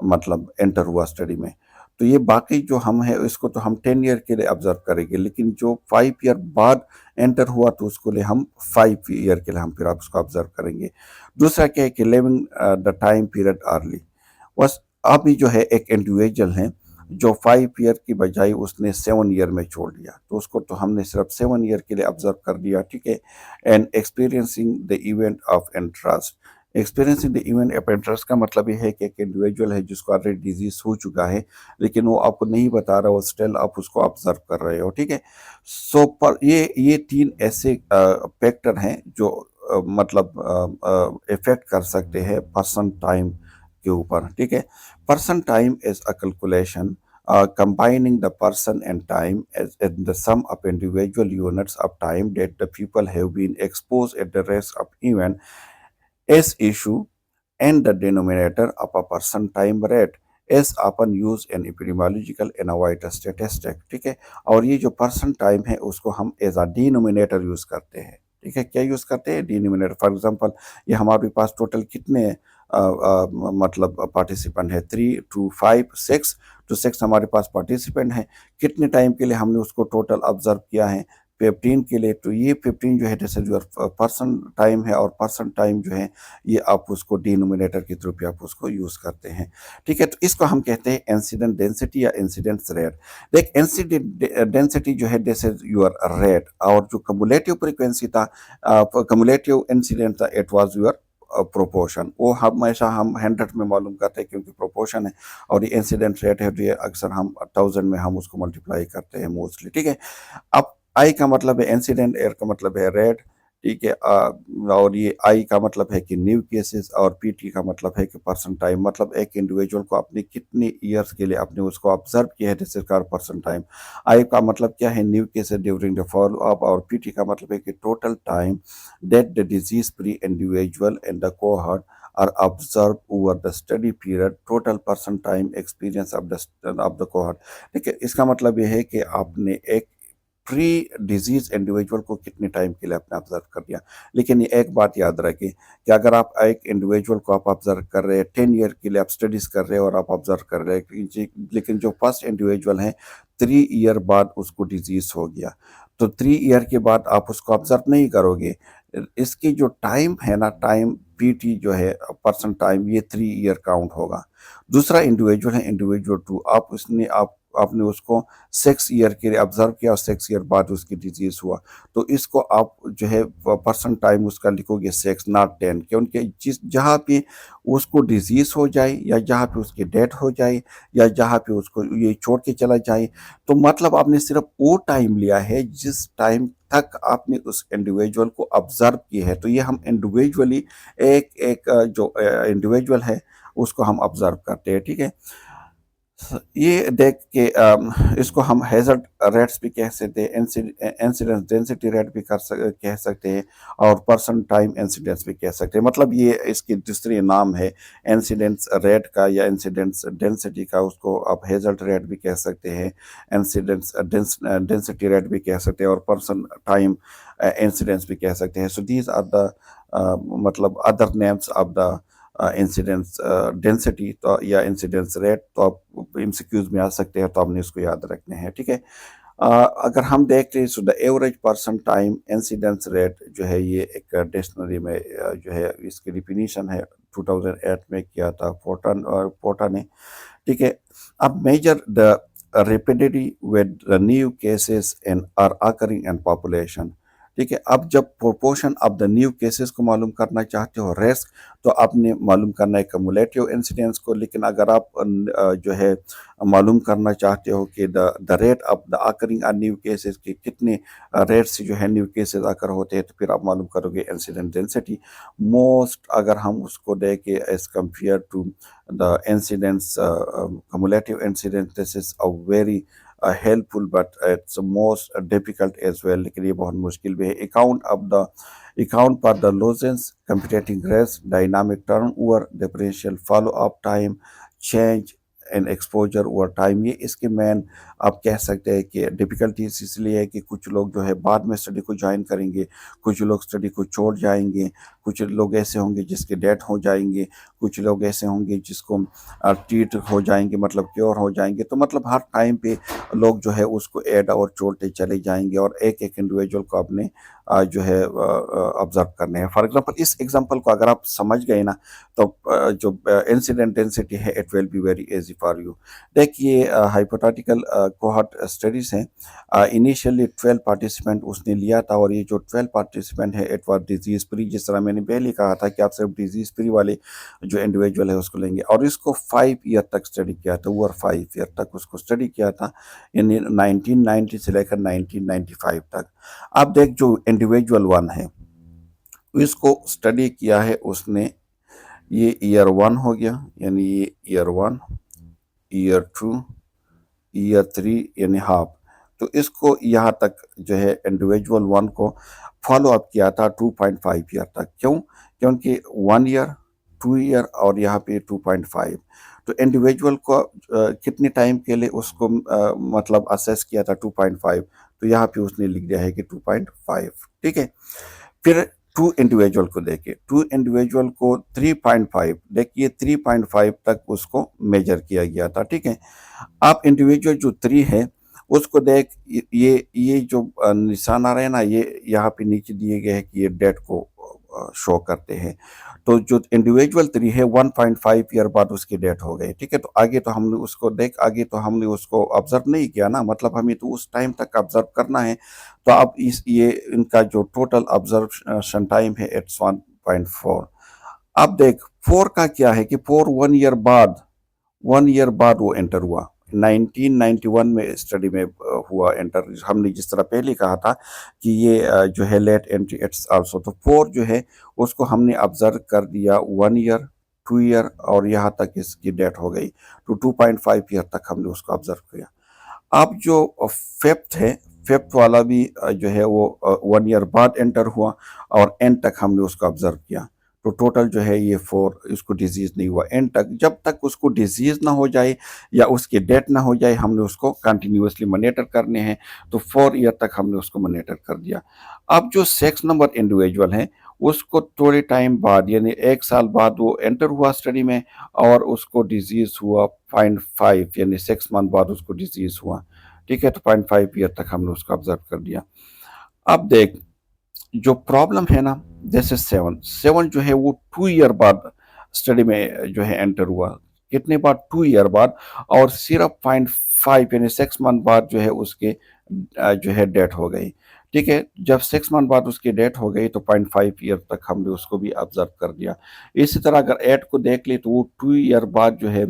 [SPEAKER 1] मतलब एंटर हुआ स्टडी में, तो ये बाकी जो हम है इसको तो हम 10 ईयर के लिए ऑब्जर्व करेंगे, लेकिन जो 5 ईयर बाद एंटर हुआ तो उसको लिए हम 5 ईयर के लिए हम फिर आप उसको ऑब्जर्व करेंगे। दूसरा क्या है कि living the time period early, बस अभी जो है एक इंडिविजुअल है जो 5 ईयर की बजाय उसने 7 ईयर में छोड़ दिया, तो उसको तो हमने सिर्फ 7 ईयर के लिए ऑब्जर्व कर दिया, ठीक है। And experiencing the event of interest, experiencing the event of interest का मतलब ये है कि एक इंडिविजुअल है जिसको ऑलरेडी डिजीज हो चुका है लेकिन वो आपको नहीं बता रहा हो, स्टिल आप उसको ऑब्जर्व कर रहे हो, ठीक है। सो पर ये 3 ऐसे फैक्टर हैं जो मतलब इफेक्ट कर सकते हैं पर्सन टाइम के ऊपर, ठीक है। Person time is a calculation combining the person and time as in the sum of individual units of time that the people have been exposed at the rest of event as issue, and the denominator of a person time rate is often used in epidemiological and avoid statistic, ठीक है। और ये जो person time है उसको हम as a denominator use करते हैं, ठीक है। क्या यूज करते हैं, डिनोमिनेटर। फॉर एग्जांपल ये हमारे पास टोटल कितने मतलब पार्टिसिपेंट है, 3 2 5 6, तो 6 हमारे पास पार्टिसिपेंट हैं, कितने टाइम के लिए हमने उसको टोटल ऑब्जर्व किया है, 15 के लिए। तो ये 15 जो है जैसे जो पर्सन टाइम है और पर्सन टाइम जो है ये आप उसको डिनोमिनेटर के थ्रू पे आप उसको यूज करते हैं, ठीक है। तो इसको हम कहते हैं इंसिडेंट डेंसिटी या इंसिडेंस रेट। देख इंसिडेंट डेंसिटी जो है दिस इज योर रेट, और जो कमुलेटिव फ्रीक्वेंसी था कमुलेटिव इंसिडेंट था इट वाज योर प्रोपोर्शन। वो हमेशा हम 100 में मालूम करते हैं क्योंकि प्रोपोर्शन है, और ये इंसिडेंट रेट है तो ये अक्सर हम 1000 में हम उसको मल्टीप्लाई करते हैं मोस्टली, ठीक है। अब आई का मतलब है इंसिडेंट, एयर का मतलब है रेट, ठीक है। और ये आई का मतलब है कि न्यू केसेस और पीटी का मतलब है कि पर्सन टाइम, मतलब एक इंडिविजुअल को आपने कितने ईयर्स के लिए आपने उसको ऑब्जर्व किया है, this is called person time. I का मतलब क्या है, new cases during the follow up, और पीटी का मतलब है कि total time that the disease free individual and the cohort are observed over the study period, total person time experience of the cohort। ठीक है, इसका मतलब यह है कि आपने एक प्री डिजीज इंडिविजुअल को कितने टाइम के लिए आपने ऑब्जर्व कर लिया। लेकिन ये एक बात याद रखें कि अगर आप एक इंडिविजुअल को आप ऑब्जर्व कर रहे हैं 10 ईयर के लिए, आप स्टडीज कर रहे हैं और आप ऑब्जर्व कर रहे हैं, लेकिन जो फर्स्ट इंडिविजुअल है 3 ईयर बाद उसको डिजीज हो गया, तो 3 ईयर के बाद आप उसको ऑब्जर्व नहीं करोगे। इसकी जो टाइम है ना, टाइम पीटी जो है पर्सन टाइम, ये 3 ईयर काउंट होगा। दूसरा इंडिविजुअल है इंडिविजुअल 2, आपने उसको 6 ईयर के लिए ऑब्जर्व किया और 6 ईयर बाद उसकी डिजीज हुआ, तो इसको आप जो है पर्सन टाइम उसका लिखोगे 6 नॉट 10, क्योंकि जिस जहाँ पे उसको डिजीज हो जाए या जहाँ पे उसकी डेथ हो जाए या जहाँ पे उसको ये छोड़ के चला जाए, तो मतलब आपने सिर्फ वो टाइम लिया है जिस टाइम तक आपने उस इंडिविजुअल को ऑब्जर्व किया है। तो ये हम इंडिविजुअली एक एक जो इंडिविजुअल है उसको हम ऑब्जर्व करते हैं। ठीक है, ये देख के इसको हम हैजर्ड रेट्स भी कह सकते हैं, इंसिडेंस डेंसिटी रेट भी कह सकते हैं, और पर्सन टाइम इंसिडेंस भी कह सकते हैं। मतलब ये इसकी दूसरी नाम है इंसिडेंस रेट का या इंसिडेंस डेंसिटी का, उसको आप हैजर्ड रेट भी कह सकते हैं, इंसिडेंस डेंसिटी रेट भी कह सकते हैं, और पर्सन टाइम इंसिडेंस भी कह सकते हैं। सो दीज आर द मतलब other names of the incidence density, तो या इंसिडेंस रेट, तो आप एमसीक्यूज में आ सकते हैं, तो आपने इसको याद रखने हैं। ठीक है, अगर हम देखते हैं so the average person time incidence rate जो है, ये एक डिक्शनरी में जो है इसकी डिफिनीशन है 2008 में किया था पोर्टा ने। ठीक है, अब measure the rapidity with the new cases and are occurring in population। ठीक है, अब जब proportion of the new cases को मालूम करना चाहते हो रिस्क, तो आपने मालूम करना है कमुलेटिव इंसिडेंस को। लेकिन अगर आप जो है मालूम करना चाहते हो कि the rate of the occurring on new cases के कितने रेट से जो है न्यू केसेस आकर होते हैं, तो फिर आप मालूम करोगे इंसिडेंट डेंसिटी। मोस्ट अगर हम उसको देखें as compare to the incidents cumulative incidence, this is a very helpful but it's most difficult as well, लेकिन ये बहुत मुश्किल भी है। account for the losses competing risk dynamic turnover differential follow up time change and exposure over time, ये इसके main आप कह सकते हैं कि डिफ़िकल्टीज इसलिए है कि कुछ लोग जो है बाद में स्टडी को ज्वाइन करेंगे, कुछ लोग स्टडी को छोड़ जाएंगे, कुछ लोग ऐसे होंगे जिसके डेथ हो जाएंगे, कुछ लोग ऐसे होंगे जिसको ट्रीट हो जाएंगे, मतलब क्योर हो जाएंगे। तो मतलब हर टाइम पे लोग जो है उसको ऐड और छोड़ते चले जाएंगे, और एक एक इंडिविजुअल को अपने जो है ऑब्जर्व करने हैं। फॉर एग्जांपल इस एग्जांपल को अगर आप समझ गए ना, तो जो इंसिडेंट डेंसिटी है it will be very easy for you. देखिए हाइपोथेटिकल कोहॉर्ट स्टडीज हैं, इनिशियली 12 पार्टिसिपेंट उसने लिया था, और ये जो 12 पार्टिसिपेंट है इट वाज डिजीज फ्री, जिस तरह मैंने पहले कहा था कि आप सिर्फ डिजीज फ्री वाले जो इंडिविजुअल है उसको लेंगे, और इसको 5 ईयर तक स्टडी किया था, ओवर 5 ईयर तक उसको स्टडी किया था, यानी 1990 से लेकर 1995 तक। अब देख जो इंडिविजुअल 1 है इसको स्टडी किया है उसने, ये ईयर 1 हो गया, यानी ये ईयर 1, ईयर 2, ईयर 3 यानी हाफ। तो इसको यहाँ तक जो है इंडिविजुअल 1 को फॉलो अप किया था 2.5 ईयर तक। क्यों? क्योंकि 1 ईयर, 2 ईयर और यहाँ पे 2.5। तो इंडिविजुअल को कितने टाइम के लिए उसको मतलब असेस किया था 2.5, तो यहाँ पे उसने लिख दिया है कि 2.5। ठीक है, फिर 2 इंडिविजुअल को देखिए, 2 इंडिविजुअल को 3.5, देखिए 3.5 तक उसको मेजर किया गया था। ठीक है, आप इंडिविजुअल जो 3 है उसको देख, ये जो निशान आ रहे हैं ना, ये यहाँ पे नीचे दिए गए हैं कि ये डेट को शो करते हैं। तो जो इंडिविजुअल 3 है 1.5 ईयर बाद उसकी डेथ हो गई। ठीक है, तो आगे तो हमने उसको आगे तो हमने उसको ऑब्जर्व नहीं किया ना, मतलब हमें तो उस टाइम तक ऑब्जर्व करना है। तो अब ये इनका जो टोटल ऑब्जर्वेशन टाइम है इट्स 1.4। अब देख 4 का क्या है कि 4 1 ईयर बाद वो एंटर हुआ, 1991 में स्टडी में हुआ एंटर। हमने जिस तरह पहले कहा था कि ये जो है लेट एंट्री इट्स आल्सो, तो 4 जो है उसको हमने ऑब्जर्व कर दिया 1 ईयर, 2 ईयर और यहाँ तक इसकी डेथ हो गई, तो 2.5 ईयर तक हमने उसको ऑब्जर्व किया। अब जो फिफ्थ है, फिफ्थ वाला भी जो है वो 1 ईयर बाद एंटर हुआ और एंड तक हमने उसको ऑब्जर्व किया, तो टोटल जो है ये 4, इसको डिजीज नहीं हुआ एंड तक। जब तक उसको डिजीज ना हो जाए या उसकी डेथ ना हो जाए हमने उसको कंटिन्यूसली मॉनिटर करने हैं, तो 4 ईयर तक हमने उसको मॉनिटर कर दिया। अब जो 6 नंबर इंडिविजुअल है उसको थोड़े टाइम बाद यानी 1 साल बाद वो एंटर हुआ स्टडी में और उसको डिजीज हुआ 0.5 यानी 6 मंथ बाद उसको डिजीज हुआ। ठीक है, तो 0.5 ईयर तक हमने उसको ऑब्जर्व कर दिया। अब देख, जो प्रॉब्लम है ना, जैसे 7 जो है वो 2 ईयर बाद स्टडी में जो है एंटर हुआ, कितने बाद, 2 ईयर बाद, और सिर्फ 0.5 यानी 6 मंथ बाद जो है उसके जो है डेथ हो गई। ठीक है, जब 6 मंथ बाद उसकी डेथ हो गई तो 0.5 ईयर तक हमने उसको भी ऑब्जर्व कर दिया। इसी तरह अगर 8 को देख ले तो वो 2 ईयर बाद जो है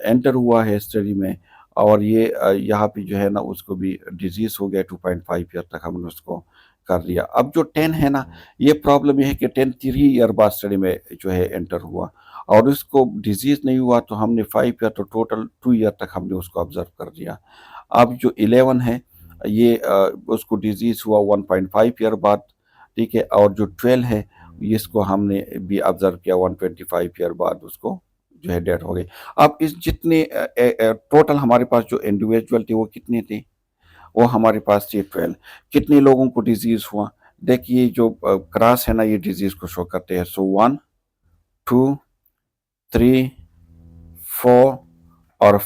[SPEAKER 1] एंटर हुआ है स्टडी में, और ये यहाँ पे जो है ना उसको भी डिजीज हो गया, 2.5 ईयर तक हमने उसको कर लिया। अब जो 10 है ना, ये प्रॉब्लम ये है कि 10 3 ईयर बाद स्टडी में जो है एंटर हुआ और उसको डिजीज नहीं हुआ, तो हमने 5 ईयर, तो टोटल 2 ईयर तक हमने उसको ऑब्जर्व कर दिया। अब जो 11 है ये उसको डिजीज हुआ 1.5 ईयर बाद। ठीक है, और जो 12 है इसको हमने भी ऑब्जर्व किया 125 ईयर बाद उसको जो है डेथ हो गई। अब इस जितने टोटल हमारे पास जो इंडिविजुअल थे वो कितने थे, वो हमारे पास थी 12। कितने लोगों को डिजीज हुआ, देखिए जो क्रॉस है ना ये डिजीज को शो करते हैं। सो 1 2 3 4 और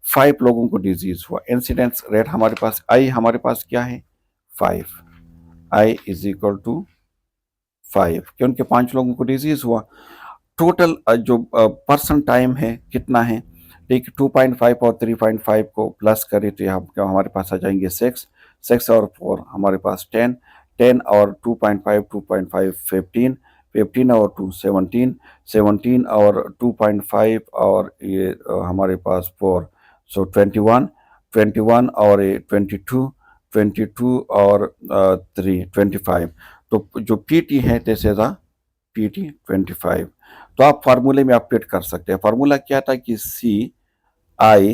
[SPEAKER 1] 5 लोगों को डिजीज हुआ। इंसिडेंस रेट हमारे पास आई, हमारे पास क्या है 5, आई इज इक्वल टू 5, क्योंकि 5 लोगों को डिजीज हुआ। टोटल जो पर्सन टाइम है कितना है, ठीक, 2.5 और 3.5 को प्लस करें तो यहाँ क्या हमारे पास आ जाएंगे 6, 6 और 4 हमारे पास 10, 10 और 2.5, 2.5 15, 15 और 2 17, 17 और 2.5 और ये हमारे पास 4, सो 21, 21 और ये 22, 22 और 3 25। तो जो पीटी है दिस इज अ पीटी 25। तो आप फार्मूले में आप फिट कर सकते हैं। फार्मूला क्या था कि C I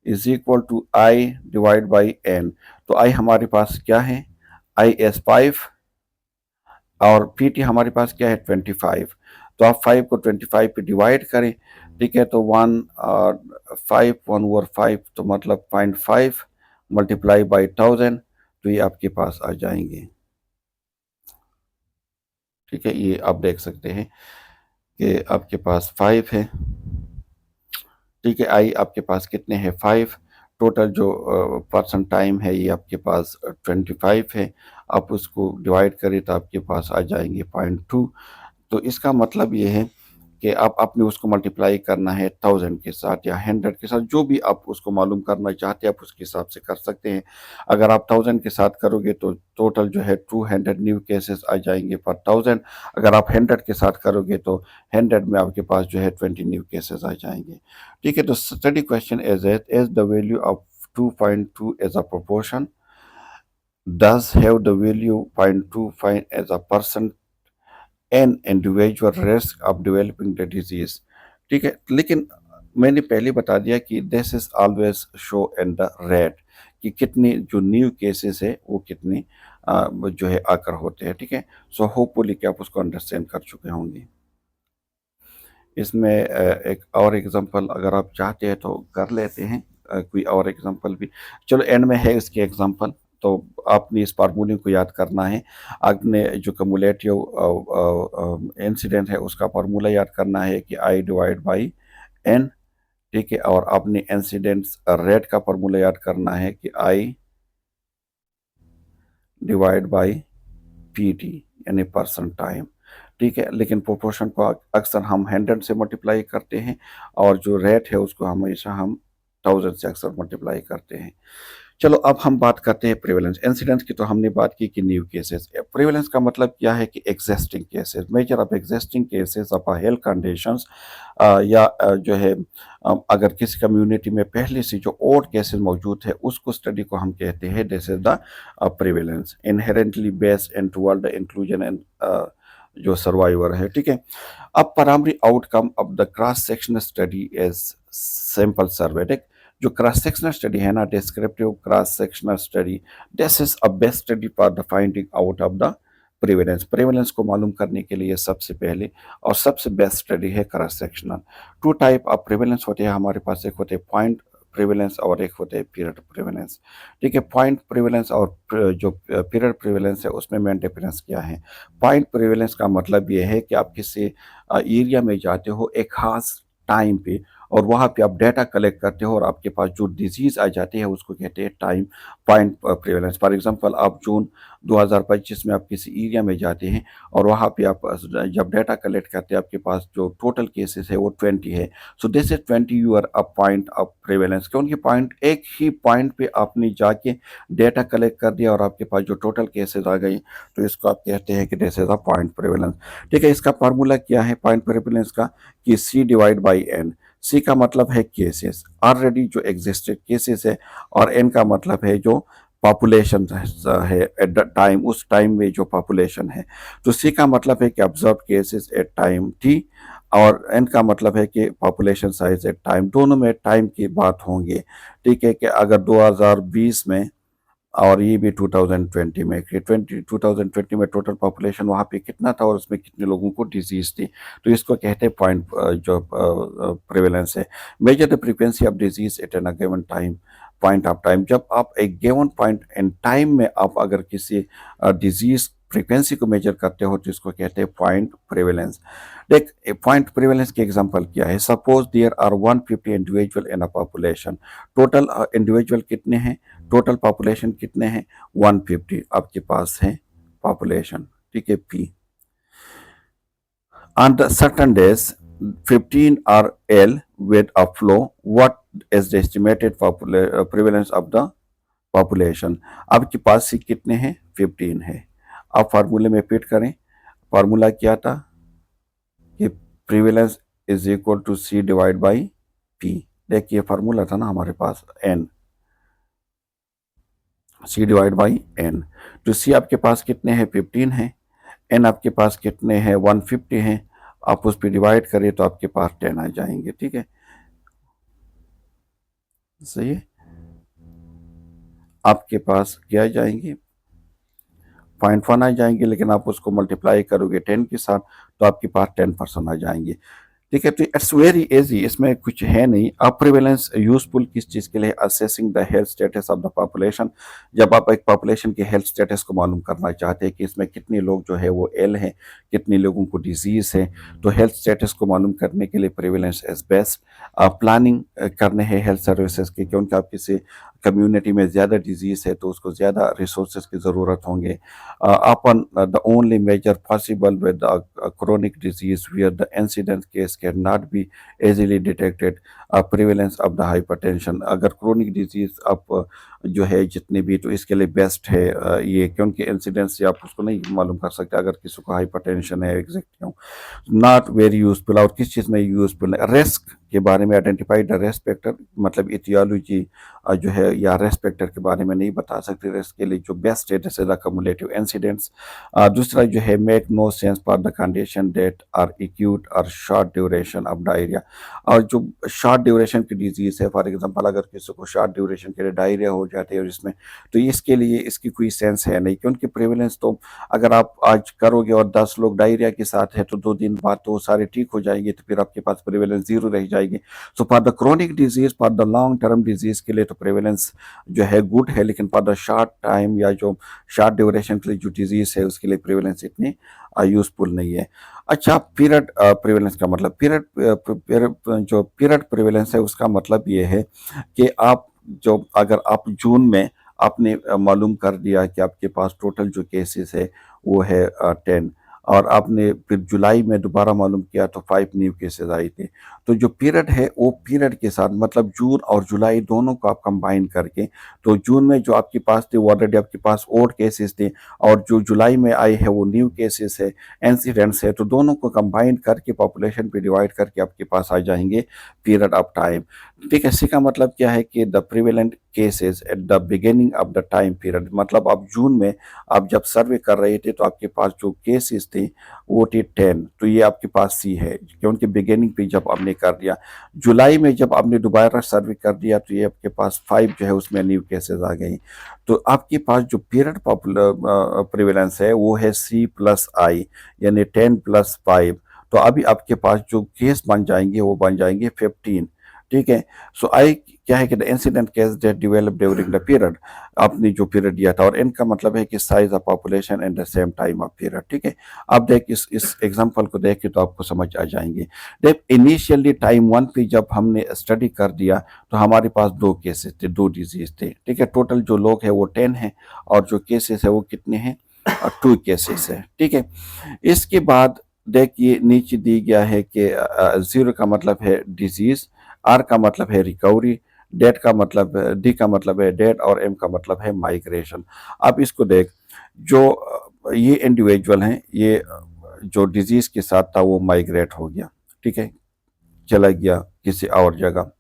[SPEAKER 1] is equal to I divide by N. तो आई हमारे पास क्या है, आई एस 5 और पी टी हमारे पास क्या है 25। तो आप 5 को 25 पे डिवाइड करें। ठीक है, तो 1 और 5, 1 और 5 तो मतलब 0.5 मल्टीप्लाई बाई 1000, तो ये आपके पास आ जाएंगे। ठीक है, ये आप देख सकते हैं कि आपके पास 5 है। ठीक है, आई आपके पास कितने हैं 5, टोटल जो पर्सन टाइम है ये आपके पास 25 है। आप उसको डिवाइड करें तो आपके पास आ जाएंगे 0.2। तो इसका मतलब ये है कि आप आपने उसको मल्टीप्लाई करना है 1000 के साथ या 100 के साथ, जो भी आप उसको मालूम करना चाहते हैं आप उसके हिसाब से कर सकते हैं। अगर आप 1000 के साथ करोगे तो टोटल जो है 200 न्यू केसेस आ जाएंगे पर 1000। अगर आप 100 के साथ करोगे तो 100 में आपके पास जो है 20 न्यू केसेस आ जाएंगे। ठीक है, तो study question is the value of 2.2 as a proportion does have the value 0.25 as a percent an individual risk of developing the disease। ठीक है, लेकिन मैंने पहले बता दिया कि this is always show in the rate कि कितने जो न्यू केसेस है वो कितने जो है आकर होते हैं। ठीक है, सो होपफुली कि आप उसको अंडरस्टैंड कर चुके होंगे। इसमें एक और एग्जांपल अगर आप चाहते हैं तो कर लेते हैं, कोई और एग्जांपल भी। चलो एंड में है इसके एग्जांपल, तो आपने इस फार्मूले को याद करना है। आपने जो कम्युलेटिव इंसिडेंट है उसका फार्मूला याद करना है कि आई डिवाइड बाई एन। ठीक है, और आपने इंसिडेंट्स रेट का फार्मूला याद करना है कि आई डिवाइड बाई पी टी यानी पर्सन टाइम। ठीक है, लेकिन प्रोपोर्शन को अक्सर हम 100 से मल्टीप्लाई करते हैं और जो रेट है उसको हमेशा हम 1000 से अक्सर मल्टीप्लाई करते हैं। चलो अब हम बात करते हैं प्रेवलेंस। इंसिडेंस की तो हमने बात की कि न्यू केसेस। प्रेवलेंस का मतलब क्या है कि existing cases, measure of existing cases of health conditions, या जो है अगर किसी कम्युनिटी में पहले से जो और केसेस मौजूद है उसको स्टडी को हम कहते हैं this is the prevalence inherently based in toward the inclusion and जो सर्वाइवर है। ठीक है, अब primary outcome of the cross sectional study is simple survey. जो क्रॉस सेक्शनल स्टडी है ना, descriptive cross sectional study, this is a best study for the finding out of the prevalence. Prevalence को मालूम करने के लिए सबसे पहले और सबसे बेस्ट स्टडी है cross sectional. Two type of prevalence होते हैं हमारे पास, एक होते हैं पॉइंट प्रेवलेंस और एक होते हैं पीरियड प्रेवलेंस। ठीक है, पॉइंट प्रेवलेंस और जो पीरियड प्रेवलेंस है उसमें मेन डिफरेंस क्या है। पॉइंट प्रेवलेंस का मतलब ये है कि आप किसी एरिया में जाते हो एक खास टाइम पे और वहाँ पे आप डाटा कलेक्ट करते हो और आपके पास जो डिजीज़ आ जाती है उसको कहते हैं time point prevalence. For example आप जून 2025 में आप किसी एरिया में जाते हैं और वहाँ पे आप जब डाटा कलेक्ट करते हैं आपके पास जो टोटल केसेस है वो 20 है। So this is 20 you're a point of prevalence, क्योंकि पॉइंट एक ही पॉइंट पे आपने जाके डाटा कलेक्ट कर दिया और आपके पास जो टोटल केसेस आ गई तो इसको आप कहते हैं कि this is a point prevalence. ठीक है, इसका फार्मूला क्या है पॉइंट प्रेवलेंस का कि सी डिवाइड बाई एन। सी का मतलब है केसेस, ऑलरेडी जो एग्जिस्टेड केसेस है, और एन का मतलब है जो पॉपुलेशन है एट द टाइम, उस टाइम में जो पॉपुलेशन है। तो सी का मतलब है कि observe cases at time T, और एन का मतलब है कि पॉपुलेशन साइज एट टाइम। दोनों में टाइम की बात होंगे। ठीक है, कि अगर 2020 में और ये भी 2020 में कि 2020 में टोटल पॉपुलेशन वहाँ पे कितना था और उसमें कितने लोगों को डिजीज थी, तो इसको कहते हैं पॉइंट जो प्रेवलेंस है। Measure the frequency of disease at an given time point of time. जब आप एक गिवन पॉइंट इन टाइम में आप अगर किसी डिजीज फ्रीक्वेंसी को मेजर करते हो तो इसको कहते हैं पॉइंट प्रेवलेंस। देख, पॉइंट प्रेवलेंस के एग्जांपल क्या है। Suppose there are 150 individual in a population. Total individual कितने हैं, टोटल पॉपुलेशन कितने हैं, 150 आपके पास है पॉपुलेशन। ठीक है, P on the certain days 15 R L with a flow, what is the estimated prevalence of the population। आपके पास सी कितने हैं, 15 है। आप फार्मूले में फिट करें, फार्मूला क्या था कि prevalence is equal to C divide by P. देखिए फार्मूला था ना हमारे पास, N, C divide by N. तो सी आपके पास कितने हैं, 15 है। एन आपके पास कितने हैं, 150 हैं। आप उस पर डिवाइड करें तो आपके पास 10 आ जाएंगे। ठीक है, सही है। आपके पास क्या आ जाएंगे, 0.1 आ जाएंगे, लेकिन आप उसको मल्टीप्लाई करोगे 10 के साथ तो आपके पास 10% आ जाएंगे। ठीक है, तो इट्स वेरी इजी, इसमें कुछ है नहीं। अब प्रिवेलेंस यूजफुल किस चीज़ के लिए, assessing the health status of the population. जब आप एक पॉपुलेशन के हेल्थ स्टेटस को मालूम करना चाहते हैं कि इसमें कितने लोग जो है वो एल हैं, कितने लोगों को डिजीज़ है, तो हेल्थ स्टेटस को मालूम करने के लिए प्रिवेलेंस इज बेस्ट। प्लानिंग करने हैं हेल्थ सर्विसेज की, क्योंकि आप किसी कम्युनिटी में ज़्यादा डिजीज़ है तो उसको ज़्यादा रिसोर्सेज की ज़रूरत होंगे। upon the only measure possible with the chronic disease where the incidence case cannot be easily detected, prevalence of the hypertension। अगर क्रोनिक डिजीज आप जो है जितने भी, तो इसके लिए बेस्ट है ये, क्योंकि इंसिडेंस से आप उसको नहीं मालूम कर सकते अगर किसी को हाइपरटेंशन है एग्जैक्ट क्यों। नॉट वेरी यूजफुल, और किस चीज़ में यूजफुल है, रिस्क के बारे में आइडेंटिफाई द रिस्क फैक्टर, मतलब इथियोलॉजी जो है या रिस्क फैक्टर के बारे में नहीं बता सकते। रिस्क के लिए जो बेस्ट है जैसे द कमुलेटिव इंसिडेंट्स। दूसरा जो है make no sense for the condition that are acute और शॉर्ट ड्यूरेशन ऑफ डायरिया। और जो शॉर्ट ड्यूरेशन की डिजीज़ है, फॉर एग्जांपल अगर किसी को शॉर्ट ड्यूरेशन के लिए डायरिया हो जाती है और इसमें, तो इसके लिए इसकी कोई सेंस है नहीं, क्योंकि प्रेवलेंस तो अगर आप आज करोगे और 10 लोग डायरिया के साथ है तो 2 दिन बाद तो सारे ठीक हो जाएंगे, तो फिर आपके पास प्रेवलेंस 0 रह जाएगी। So for the chronic disease, for the long term disease के लिए तो प्रेवलेंस जो है गुड है, लेकिन फॉर द शॉर्ट टाइम या जो शॉर्ट ड्यूरेशन के लिए जो डिजीज है उसके लिए प्रेवलेंस इतनी यूजफुल नहीं है। अच्छा, पीरियड प्रेवलेंस का मतलब, जो पीरियड प्रेवलेंस है उसका मतलब ये है कि आप जो अगर आप जून में आपने मालूम कर दिया कि आपके पास टोटल जो केसेस है वो है 10, और आपने फिर जुलाई में दोबारा मालूम किया तो 5 न्यू केसेस आए थे। तो जो पीरियड है वो पीरियड के साथ मतलब जून और जुलाई दोनों को आप कंबाइन करके, तो जून में जो आपके पास थे वो ऑलरेडी आपके पास ओल्ड केसेस थे, और जो जुलाई में आए हैं वो न्यू केसेस है, इंसिडेंट्स है, तो दोनों को कंबाइन करके पॉपुलेशन पे डिवाइड करके आपके पास आ जाएंगे पीरियड ऑफ टाइम। ठीक है, इसी का मतलब क्या है कि the prevalent cases at the beginning of the time period, मतलब आप जून में आप जब सर्वे कर रहे थे तो आपके पास जो केसेस थे वो थे 10, तो ये आपके पास सी है क्योंकि बिगिनिंग पे जब आपने कर दिया। जुलाई में जब आपने दोबारा सर्वे कर दिया तो ये आपके पास 5 जो है उसमें न्यू केसेस आ गई। तो आपके पास जो पीरियड पॉपुलर प्रिवेलेंस है वो है सी प्लस आई, यानी 10 + 5। तो अभी आपके पास जो केस बन जाएंगे वो बन जाएंगे 15। ठीक है, सो आई क्या है कि the incident case that develop during the period, आपने जो पीरियड दिया था, और इनका मतलब है कि size of population and the same time of period. ठीक है, आप देख इस एग्जांपल को देख के तो आपको समझ आ जाएंगे। देख इनिशियली टाइम 1 पे जब हमने स्टडी कर दिया तो हमारे पास 2 केसेस थे, 2 डिजीज थे। ठीक है, टोटल जो लोग हैं वो 10 हैं, और जो केसेस है वो कितने हैं, 2 केसेस है। ठीक है, इसके बाद देखिए नीचे दी गया है कि 0 का मतलब है डिजीज, आर का मतलब है रिकवरी, डेट का मतलब डी का मतलब है डेट, और एम का मतलब है माइग्रेशन। अब इसको देख, जो ये इंडिविजुअल हैं, ये जो डिजीज के साथ था वो माइग्रेट हो गया। ठीक है, चला गया किसी और जगह।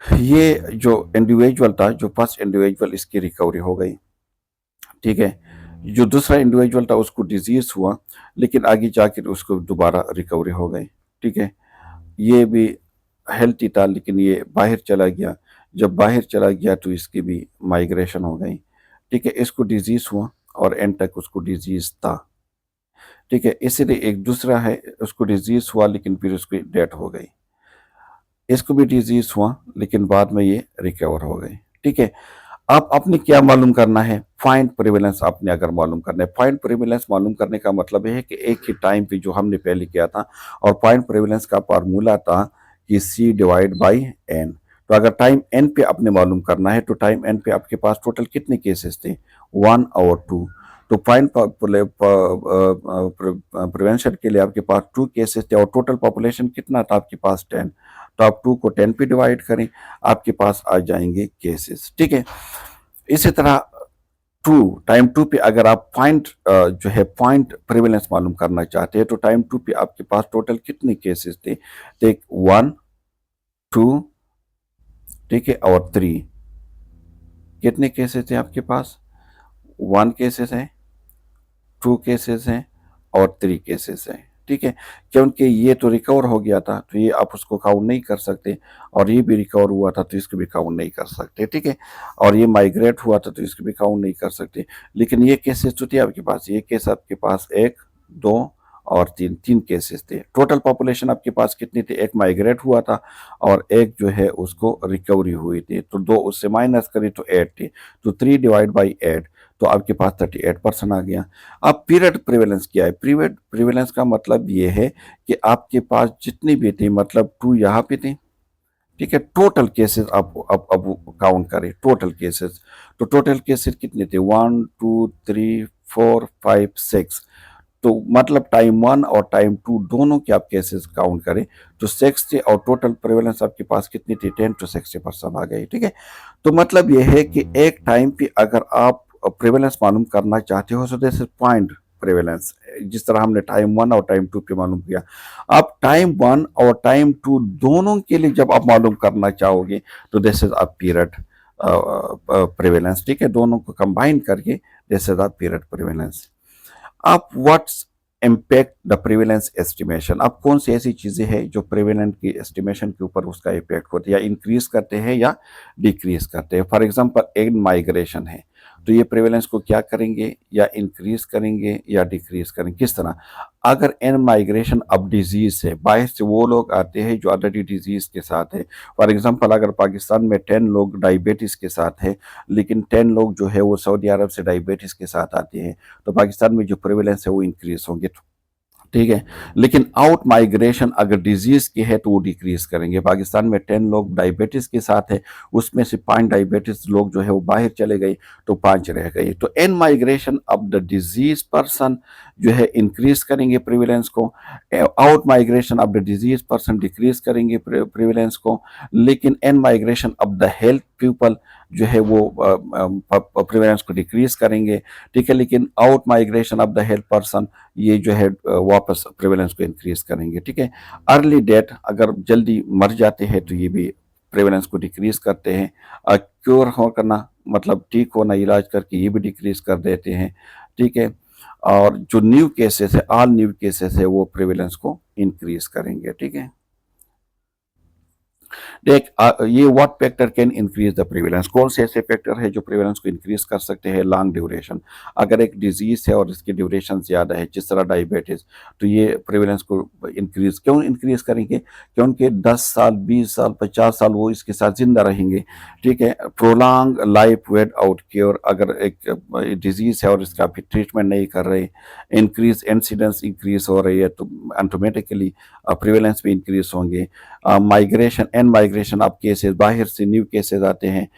[SPEAKER 1] ये जो इंडिविजुअल था, जो फर्स्ट इंडिविजुअल, इसकी रिकवरी हो गई। ठीक है, जो दूसरा इंडिविजुअल था उसको डिजीज हुआ, लेकिन आगे जाकर उसको दोबारा रिकवरी हो गई। ठीक है, ये भी हेल्थी था लेकिन ये बाहर चला गया, जब बाहर चला गया तो इसकी भी माइग्रेशन हो गई। ठीक है, इसको डिजीज हुआ और एंड तक उसको डिजीज था। ठीक है, इसलिए एक दूसरा है, उसको डिजीज हुआ लेकिन फिर उसकी डेथ हो गई, इसको भी डिजीज हुआ लेकिन बाद में ये रिकवर हो गई। ठीक है, आप आपने क्या मालूम करना है, फाइंड प्रिवेलेंस। आपने अगर मालूम करना है, फाइंड प्रिवेलेंस मालूम करने का मतलब है कि एक ही टाइम पे जो हमने पहले किया था, और फाइंड प्रिवेलेंस का फार्मूला था कि सी डिवाइड बाई एन। तो अगर टाइम एन पे आपने मालूम करना है तो टाइम एन पे आपके पास टोटल कितने केसेस थे, 1 और 2। तो फाइंड प्रिवेंशन के लिए आपके पास 2 केसेस थे, और टोटल पॉपुलेशन कितना था आपके पास, 10। तो आप 2 को 10 पे डिवाइड करें, आपके पास आ जाएंगे केसेस। ठीक है, इसी तरह टाइम 2 पे अगर आप पॉइंट जो है पॉइंट प्रिवेलेंस मालूम करना चाहते हैं तो टाइम 2 पे आपके पास टोटल कितने केसेस थे, देख 1, 2, ठीक है, और 3। कितने केसेस थे आपके पास, 1 केसेस है, 2 केसेस हैं, और 3 केसेस हैं। ठीक है, क्योंकि ये तो रिकवर हो गया था तो ये आप उसको काउंट नहीं कर सकते, और ये भी रिकवर हुआ था तो इसको भी काउंट नहीं कर सकते। ठीक है, और ये माइग्रेट हुआ था तो इसको भी काउंट नहीं कर सकते। लेकिन ये केसेस तो थे आपके पास, ये केस आपके पास 1, 2 और 3, 3 केसेस थे। टोटल पॉपुलेशन आपके पास कितनी थी, एक माइग्रेट हुआ था और एक जो है उसको रिकवरी हुई थी, तो 2 उससे माइनस करी तो 8 थी। तो 3 डिवाइड बाई 8, तो आपके पास 38% आ गया। अब पीरियड प्रिवेलेंस क्या है, पीरियड प्रिवेलेंस का मतलब ये है कि आपके पास जितनी भी थी, मतलब 2 यहाँ पे थे। ठीक है, टोटल केसेस आप अब काउंट करें, टोटल केसेस। तो टोटल केसेस कितने थे, 1, 2, 3, 4, 5, 6। तो मतलब टाइम 1 और टाइम 2 दोनों के आप केसेस काउंट करें तो 6 थे, और टोटल प्रेवलेंस आपके पास कितनी थी, 10 to 60% आ गई। ठीक है, तो मतलब यह है कि एक टाइम पे अगर आप प्रेवलेंस मालूम करना चाहते हो तो दिस इज पॉइंट प्रेवलेंस, जिस तरह हमने टाइम 1 और टाइम 2 पे मालूम किया। अब टाइम 1 और टाइम 2 दोनों के लिए जब आप मालूम करना चाहोगे तो this is a period prevalence. ठीक है, दोनों को कंबाइन करके this is a period prevalence. आप what's impact the prevalence estimation, अब कौन सी ऐसी चीजें हैं जो प्रिवेलेंट की एस्टिमेशन के ऊपर उसका इम्पैक्ट होता है, या इंक्रीज करते हैं या डिक्रीज करते हैं। फॉर एग्जांपल एक माइग्रेशन है, तो ये प्रिवेलेंस को क्या करेंगे, या इंक्रीज करेंगे या डिक्रीज करेंगे, किस तरह। अगर एन माइग्रेशन अब डिजीज है, बाहर से वो लोग आते हैं जो ऑलरेडी डिजीज के साथ है। फॉर एग्जांपल अगर पाकिस्तान में 10 लोग डायबिटीज के साथ है, लेकिन 10 लोग जो है वो सऊदी अरब से डायबिटीज के साथ आते हैं, तो पाकिस्तान में जो प्रिवेलेंस है वो इंक्रीज होंगे। ठीक है। लेकिन आउट माइग्रेशन अगर डिजीज की है तो वो डिक्रीज करेंगे। पाकिस्तान में 10 लोग डायबिटीज के साथ है, उसमें से 5 डायबिटीज लोग जो है वो बाहर चले गए, तो 5 रह गए। तो इन migration of the disease person जो है इंक्रीज करेंगे प्रिविलेंस को, out migration of the disease person decrease करेंगे प्रिविलेंस को, लेकिन इन migration of the health people जो है वो प्रिविलेंस को डिक्रीज करेंगे। ठीक है। लेकिन out migration of the health person ये जो है वापस प्रेवलेंस को इंक्रीज करेंगे। ठीक है। अर्ली डेथ अगर जल्दी मर जाते हैं तो ये भी प्रेवलेंस को डिक्रीज करते हैं। क्योर हो करना मतलब ठीक होना इलाज करके ये भी डिक्रीज कर देते हैं। ठीक है। और जो न्यू केसेस है, ऑल न्यू केसेस है, वो प्रेवलेंस को इंक्रीज करेंगे। ठीक है। देख ये what factor can increase the prevalence, कौन से ऐसे फैक्टर है जो प्रिवेलेंस को इंक्रीज कर सकते हैं। लॉन्ग ड्यूरेशन, अगर एक डिजीज है और इसकी ड्यूरेशन ज़्यादा है, जिस तरह डायबिटीज़, तो ये प्रिवेलेंस को इंक्रीज क्यों इंक्रीज करेंगे, क्योंकि 10 साल 20 साल 50 साल वो इसके साथ जिंदा रहेंगे। ठीक है। प्रोलॉन्ग लाइफ विदाउट क्योर, अगर एक डिजीज है और इसका आप ट्रीटमेंट नहीं कर रहे, इंक्रीज इंसिडेंस इंक्रीज हो रही है, तो ऑटोमेटिकली प्रिवेलेंस भी इंक्रीज होंगे। Migration and migration of cases, बाहर से न्यू केसेस आते हैं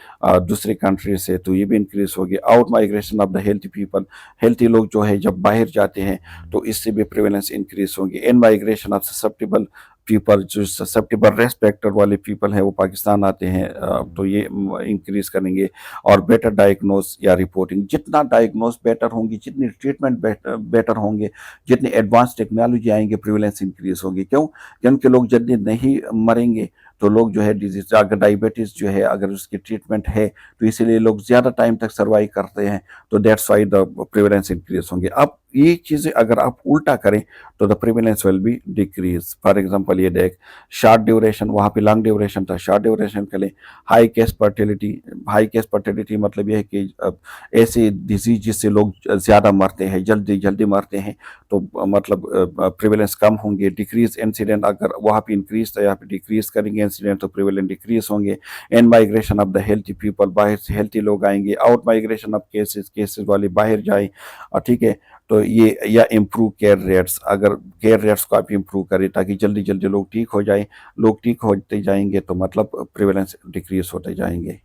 [SPEAKER 1] दूसरे कंट्री से, तो ये भी इंक्रीज होगी। Out migration of the healthy people, healthy लोग जो है जब बाहर जाते हैं तो इससे भी प्रिवेलेंस इंक्रीज होगी। इन माइग्रेशन ऑफ ससेप्टेबल पीपल, जो ससेप्टेबल रिस्क फैक्टर वाले पीपल हैं वो पाकिस्तान आते हैं, तो ये इंक्रीज करेंगे। और बेटर डायग्नोस या रिपोर्टिंग, जितना डायग्नोस बेटर होंगी, जितनी ट्रीटमेंट बेटर होंगे, जितनी एडवांस टेक्नोलॉजी आएंगे, प्रिवेलेंस इंक्रीज होगी। क्यों, क्योंकि लोग जल्दी नहीं मरेंगे, तो लोग जो है डिजीज, अगर डायबिटीज जो है अगर उसकी ट्रीटमेंट है तो इसीलिए लोग ज़्यादा टाइम तक सर्वाइव करते हैं, तो that's why the prevalence increase होंगे। अब ये चीज़ें अगर आप उल्टा करें तो the prevalence will be decrease. For example ये देख, शॉर्ट ड्यूरेशन, वहाँ पे लॉन्ग ड्यूरेशन था, शॉर्ट ड्यूरेशन के लिए high case fertility. High case fertility मतलब ये है कि ऐसे डिजीज जिससे लोग ज़्यादा मरते हैं, जल्दी जल्दी मरते हैं, तो मतलब प्रिवेलेंस कम होंगे। डिक्रीज इंसिडेंट, अगर वहाँ पे इंक्रीज था यहाँ पे डिक्रीज करेंगे इंसिडेंट, तो प्रिवेलेंट डिक्रीज होंगे। इन migration of the healthy people, बाहर से हेल्थी लोग आएंगे। आउट माइग्रेशन ऑफ केसेस वाले बाहर जाए, ठीक है, तो ये, या इम्प्रूव केयर रेट्स, अगर केयर रेट्स को आप इम्प्रूव करें ताकि जल्दी जल्दी लोग ठीक हो जाएं, लोग ठीक होते जाएंगे तो मतलब प्रिवेलेंस डिक्रीज होते जाएंगे।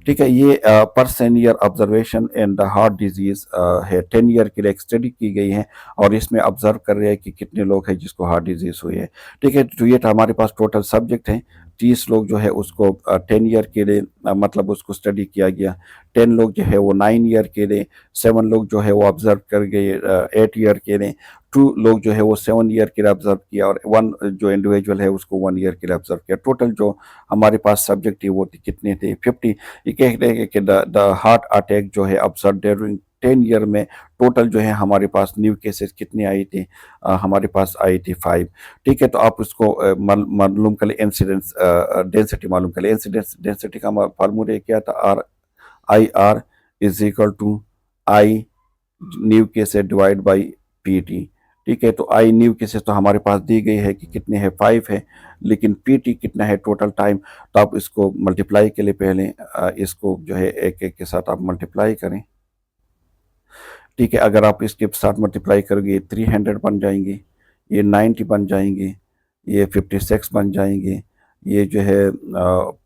[SPEAKER 1] ठीक है। ये पर 10 year observation in the heart disease है, 10 ईयर के लिए एक स्टडी की गई है और इसमें ऑब्जर्व कर रहे हैं कि कितने लोग हैं जिसको हार्ट डिजीज हुई है। ठीक है। तो ये हमारे पास टोटल सब्जेक्ट हैं, 30 लोग जो है उसको 10 ईयर के लिए मतलब उसको स्टडी किया गया। 10 लोग जो है वो 9 ईयर के लिए, 7 लोग जो है वो ऑब्जर्व कर गए 8 ईयर के लिए, 2 लोग जो है वो 7 ईयर के लिए ऑब्जर्व किया, और 1 जो इंडिविजुअल है उसको 1 ईयर के लिए ऑब्जर्व किया। टोटल जो हमारे पास सब्जेक्ट है वो कितने थे, 50। ये कह रहे हैं कि द हार्ट अटैक जो है ऑब्जर्व ड्यूरिंग 10 ईयर में टोटल जो है हमारे पास न्यू केसेस कितने आई थी, हमारे पास आई थी 5। ठीक है। तो आप उसको मालूम कर ले, इंसिडेंस डेंसिटी मालूम कर ले। इंसिडेंस डेंसिटी का फार्मूला क्या था, R is equal to I new cases divide by P T. ठीक है। तो आई न्यू केसेस तो हमारे पास दी गई है कि कितने हैं, 5 है, लेकिन पी टी कितना है टोटल टाइम, तो आप इसको मल्टीप्लाई के लिए पहले इसको जो है एक एक के साथ आप मल्टीप्लाई करें। ठीक है। अगर आप इसके साथ मल्टीप्लाई करोगे 300 बन जाएंगे, ये 90 बन जाएंगे, ये 56 बन जाएंगे, ये जो है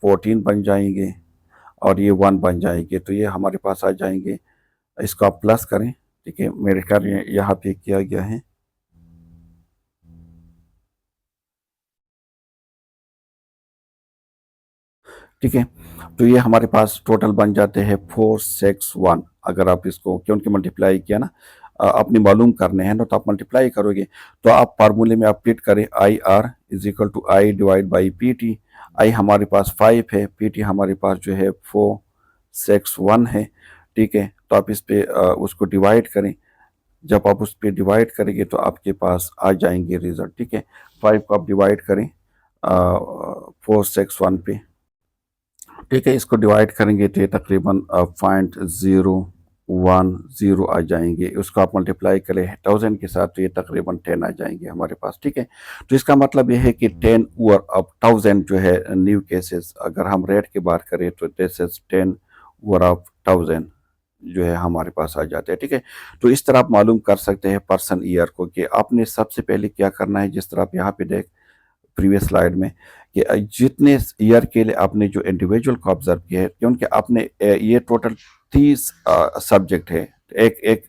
[SPEAKER 1] 14 बन जाएंगे, और ये 1 बन जाएंगे, तो ये हमारे पास आ जाएंगे। इसको आप प्लस करें। ठीक है। मेरे ख्याल यहाँ पे किया गया है। ठीक है। तो ये हमारे पास टोटल बन जाते हैं 461। अगर आप इसको क्योंकि मल्टीप्लाई किया ना, अपनी मालूम करने हैं ना, तो आप मल्टीप्लाई करोगे, तो आप फार्मूले में आप फिट करें I R is equal to I divide by P T. I हमारे पास 5 है, पी टी हमारे पास जो है 461 है। ठीक है। तो आप इस पे उसको डिवाइड करें। जब आप उस पर डिवाइड करेंगे तो आपके पास आ जाएंगे रिजल्ट। ठीक है। 5 को आप डिवाइड करें 461 पे। ठीक है। इसको डिवाइड करेंगे तो ये तकरीबन 0.010 आ जाएंगे। उसको आप मल्टीप्लाई करें 1000 के साथ तो ये तकरीबन 10 आ जाएंगे हमारे पास। ठीक है। तो इसका मतलब ये है कि 10 ओवर ऑफ 1000 जो है न्यू केसेस, अगर हम रेट की बात करें तो दिस इज 10 ओवर ऑफ 1000। जो है हमारे पास आ जाते हैं। ठीक है, तो इस तरह आप मालूम कर सकते हैं पर्सन ईयर को कि आपने सबसे पहले क्या करना है। जिस तरह आप यहाँ पे देख प्रीवियस स्लाइड में कि जितने ईयर के लिए आपने जो इंडिविजुअल को ऑब्जर्व किया है, क्योंकि आपने ये टोटल 30 सब्जेक्ट है, एक एक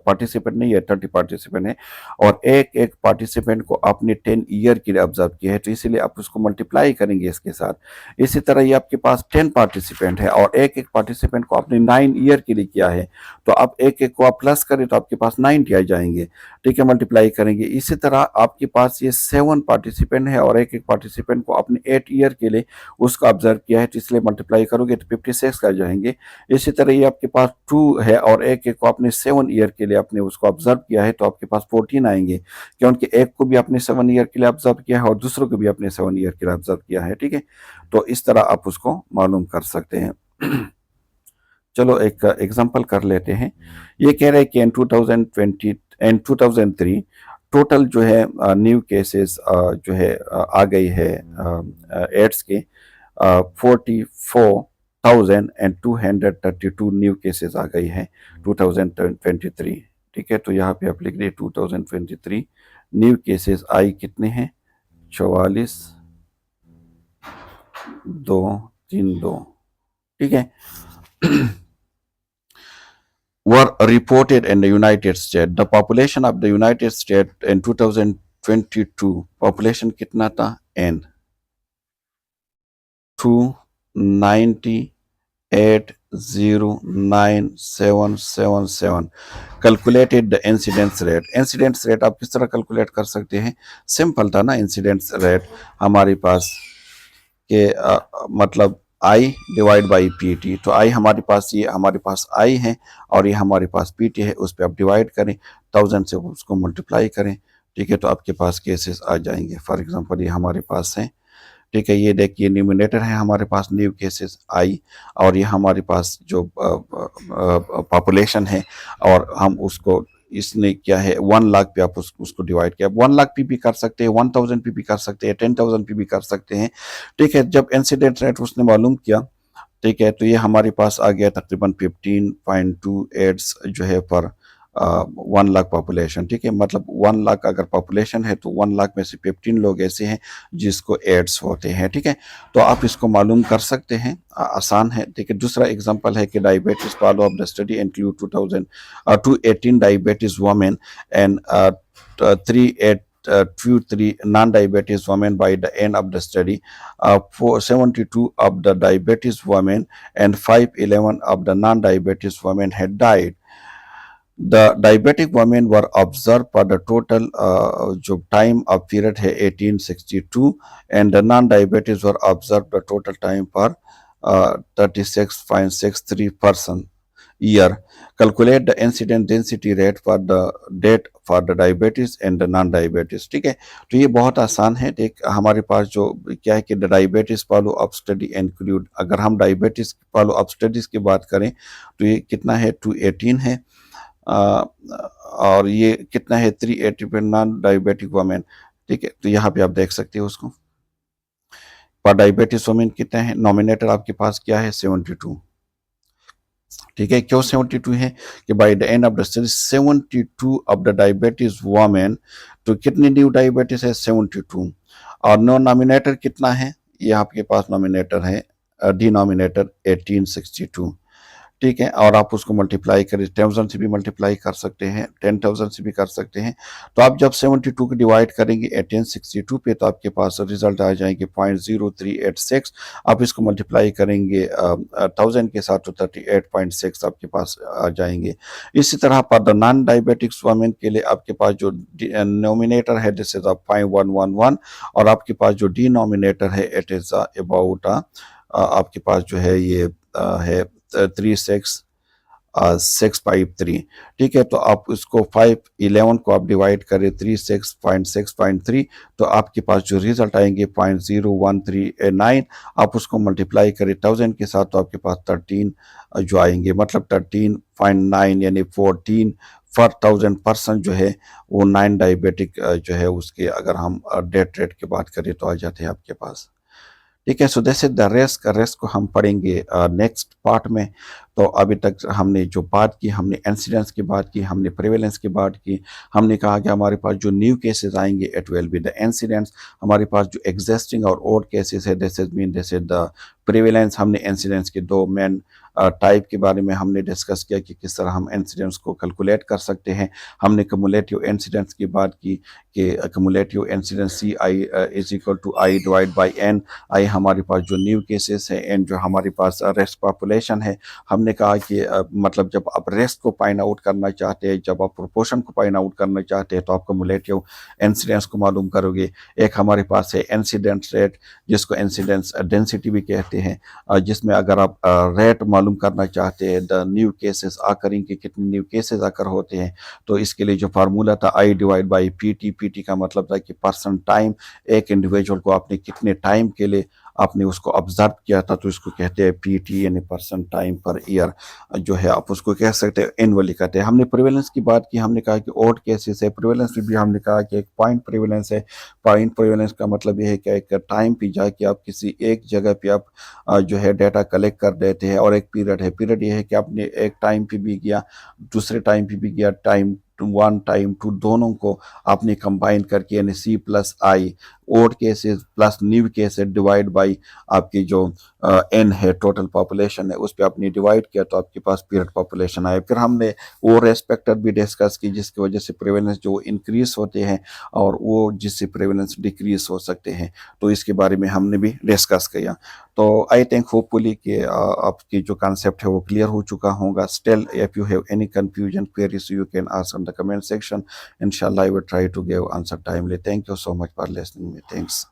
[SPEAKER 1] पार्टिसिपेंट नहीं है, 30 पार्टिसिपेंट है, और एक एक पार्टिसिपेंट को आपने 10 ईयर के लिए ऑब्जर्व किया है, तो इसीलिए आप उसको मल्टीप्लाई करेंगे इसके साथ। इसी तरह ये आपके पास 10 पार्टिसिपेंट है और एक एक पार्टिसिपेंट को आपने 9 ईयर के लिए किया है, तो आप एक एक को आप प्लस करें तो आपके पास 90 आ जाएंगे। ठीक है, मल्टीप्लाई करेंगे। इसी तरह आपके पास ये 7 पार्टिसिपेंट है और एक एक पार्टिसिपेंट को आपने 8 ईयर के लिए उसका ऑब्जर्व किया है, तो इसलिए मल्टीप्लाई करोगे तो 56 आ जाएंगे। इसी तरह ये आपके पास 2 है और एक एक को आपने 7 ईयर के लिए आपने उसको ऑब्जर्व किया है, तो आपके पास 14 आएंगे, क्योंकि एक को भी आपने 7 ईयर के लिए ऑब्जर्व किया है और दूसरों को भी आपने 7 ईयर के लिए ऑब्जर्व किया है। ठीक है, तो इस तरह आप उसको मालूम कर सकते हैं। चलो एक एग्जांपल कर लेते हैं। ये कह रहे हैं कि इन 2020 एंड 2003 टोटल जो है न्यू केसेस जो है आ गई है एड्स के 44,232 न्यू केसेस आ गई है 2023। ठीक है, तो यहाँ पे आप लिख दिए 2023 न्यू केसेस आई कितने हैं, 44,232। ठीक है, were reported in the United States. The population of the United States in 2022 population कितना था, n 298,09777। Calculated the incidence rate. Incidence rate आप किस तरह कैलकुलेट कर सकते हैं, सिंपल था ना। इंसिडेंस रेट हमारे पास के मतलब आई डिवाइड बाई पी टी, तो आई हमारे पास, ये हमारे पास आई है और ये हमारे पास पी टी है, उस पर आप डिवाइड करें, 1000 से उसको मल्टीप्लाई करें। ठीक है, तो आपके पास केसेस आ जाएंगे। फॉर एग्जांपल ये हमारे पास है। ठीक है, ये देखिए न्यूमिनेटर है हमारे पास न्यू केसेस आई, और ये हमारे पास जो पॉपुलेशन है, और हम उसको इसने क्या है 1 लाख पे आप उसको डिवाइड किया। 1 लाख पे भी कर सकते हैं, 1000 पे भी कर सकते हैं, 10,000 पे भी कर सकते हैं। ठीक है, जब इंसिडेंट रेट उसने मालूम किया, ठीक है, तो ये हमारे पास आ गया तकरीबन 15.28 जो है पर 1 लाख पॉपुलेशन। ठीक है, मतलब 1 लाख अगर पॉपुलेशन है तो 1 लाख में से 15 लोग ऐसे हैं जिसको एड्स होते हैं। ठीक है, तो आप इसको मालूम कर सकते हैं, आसान है। ठीक है, दूसरा एग्जांपल है कि diabetes follow of the study include 218 diabetes women and 3 non-diabetes women by the end of the study. 472 of the diabetes women and 511 of the non-diabetes women had died. The diabetic women were observed for the total जो time of period है 1862, and the non-diabetes were observed the total time for 36.63% year. Calculate the incident density rate for the date for the diabetes and the non-diabetes. ठीक है, तो ये बहुत आसान है। देख हमारे पास जो क्या है कि diabetes follow up study include, अगर हम डायबिटीज फॉलो अप स्टडीज की बात करें तो ये कितना है 218 है, और ये कितना है 380 पे नॉन डायबिटिक वुमेन। ठीक है, तो यहाँ पे आप देख सकते हो उसको पर डायबिटिस वुमेन कितना है, नॉमिनेटर आपके पास क्या है 72। ठीक है, क्यों 72 है कि by the end of the study 72 of the diabetes women, तो कितनी न्यू डायबिटीज है 72, और नो नॉमिनेटर कितना है, ये आपके पास नॉमिनेटर है डिनोमिनेटर 1862। ठीक है, और आप उसको मल्टीप्लाई करें, 1000 से भी मल्टीप्लाई कर सकते हैं, 10,000 से भी कर सकते हैं। तो आप जब 72 को डिवाइड करेंगे 1862 पे, तो आपके पास रिजल्ट आ जाएंगे 0.0386। आप इसको मल्टीप्लाई करेंगे 1000 के साथ तो 38.6 आपके पास आ जाएंगे। इसी तरह पर द नॉन डायबिटिक्स वुमेन के लिए आपके पास जो नोमिनेटर है दिस इज 5,111, और आपके पास जो डिनोमिनेटर है इट इज अबाउट आपके पास जो है ये है 36,653। ठीक है, तो आप इसको 511 को आप डिवाइड करें 36.6.3, तो आपके पास जो रिजल्ट आएंगे 0.0139। आप उसको मल्टीप्लाई करें 1000 के साथ तो आपके पास 13 जो आएंगे, मतलब 13.9 यानी 14 पर 1000% जो है वो 9 डायबिटिक जो है उसके, अगर हम डेथ रेट की बात करें तो आ जाते हैं आपके पास। ठीक है। So this is the rest को हम पढ़ेंगे नेक्स्ट पार्ट में। तो अभी तक हमने जो बात की, हमने इंसिडेंट्स की बात की, हमने प्रिवेलेंस की बात की। हमने कहा कि हमारे पास जो न्यू केसेस आएंगे it will be the incidents. हमारे पास जो एग्जिस्टिंग और ओल्ड केसेस है दिस इज द प्रिवेलेंस। हमने इंसिडेंट्स के दो मेन टाइप के बारे में हमने डिस्कस किया कि किस तरह हम इंसिडेंट्स को कैलकुलेट कर सकते हैं। हमने कमुलेटिव इंसिडेंट्स की बात की कि cumulative incidence C I is equal to I divide by N. I हमारे पास जो न्यू केसेस है, एंड जो हमारे पास रेस्ट पॉपुलेशन है। हमने कहा कि मतलब जब आप रेस्ट को फाइंड आउट करना चाहते हैं, जब आप प्रोपोर्शन को फाइंड आउट करना चाहते हैं, तो आप कमुलेटिव इंसिडेंस को मालूम करोगे। एक हमारे पास है इंसिडेंस रेट, जिसको इंसिडेंस डेंसिटी भी कहते हैं, जिसमें अगर आप रेट मालूम करना चाहते हैं द न्यू केसेस आकरिंग के कितने न्यू केसेस आकर होते हैं, तो इसके लिए जो फार्मूला था आई डिवाइड बाई पी टी का मतलब था कि पर्सन टाइम, एक इंडिविजुअल को आपने कितने टाइम के लिए आपने उसको ऑब्जर्व किया था, तो इसको कहते हैं पी टी यानी पर्सन टाइम पर ईयर जो है, आप उसको कह सकते हैं एनुअली कहते हैं। हमने प्रिवेलेंस की बात की, हमने कहा कि ओड केसेस है। प्रिवेलेंस में भी हमने कहा कि एक पॉइंट प्रिवेलेंस है। पॉइंट प्रिवेलेंस का मतलब यह है कि एक टाइम पे जाके आप किसी एक जगह पे आप जो है डाटा कलेक्ट कर देते हैं, और एक पीरियड है। पीरियड ये है कि आपने एक टाइम पे भी गया, दूसरे टाइम पे भी गया, टाइम वन टाइम टू दोनों को आपने कंबाइन करके यानी C plus I old cases plus new cases divide by आपकी जो एन है, टोटल पॉपुलेशन है, उस पर आपने डिवाइड किया तो आपके पास पीरियड पॉपुलेशन आए। फिर हमने वो रेस्पेक्टर भी डिस्कस की जिसकी वजह से प्रेवलेंस जो इंक्रीज होते हैं और वो जिससे प्रेवलेंस डिक्रीज हो सकते हैं, तो इसके बारे में हमने भी डिस्कस किया। तो आई थिंक होपफुली कि आपकी जो कॉन्सेप्ट है वो क्लियर हो चुका होगा। Still if you have any confusion queries you can ask in the comment section. Inshallah I will try to give answer timely. Thank you so much for listening me. Thanks.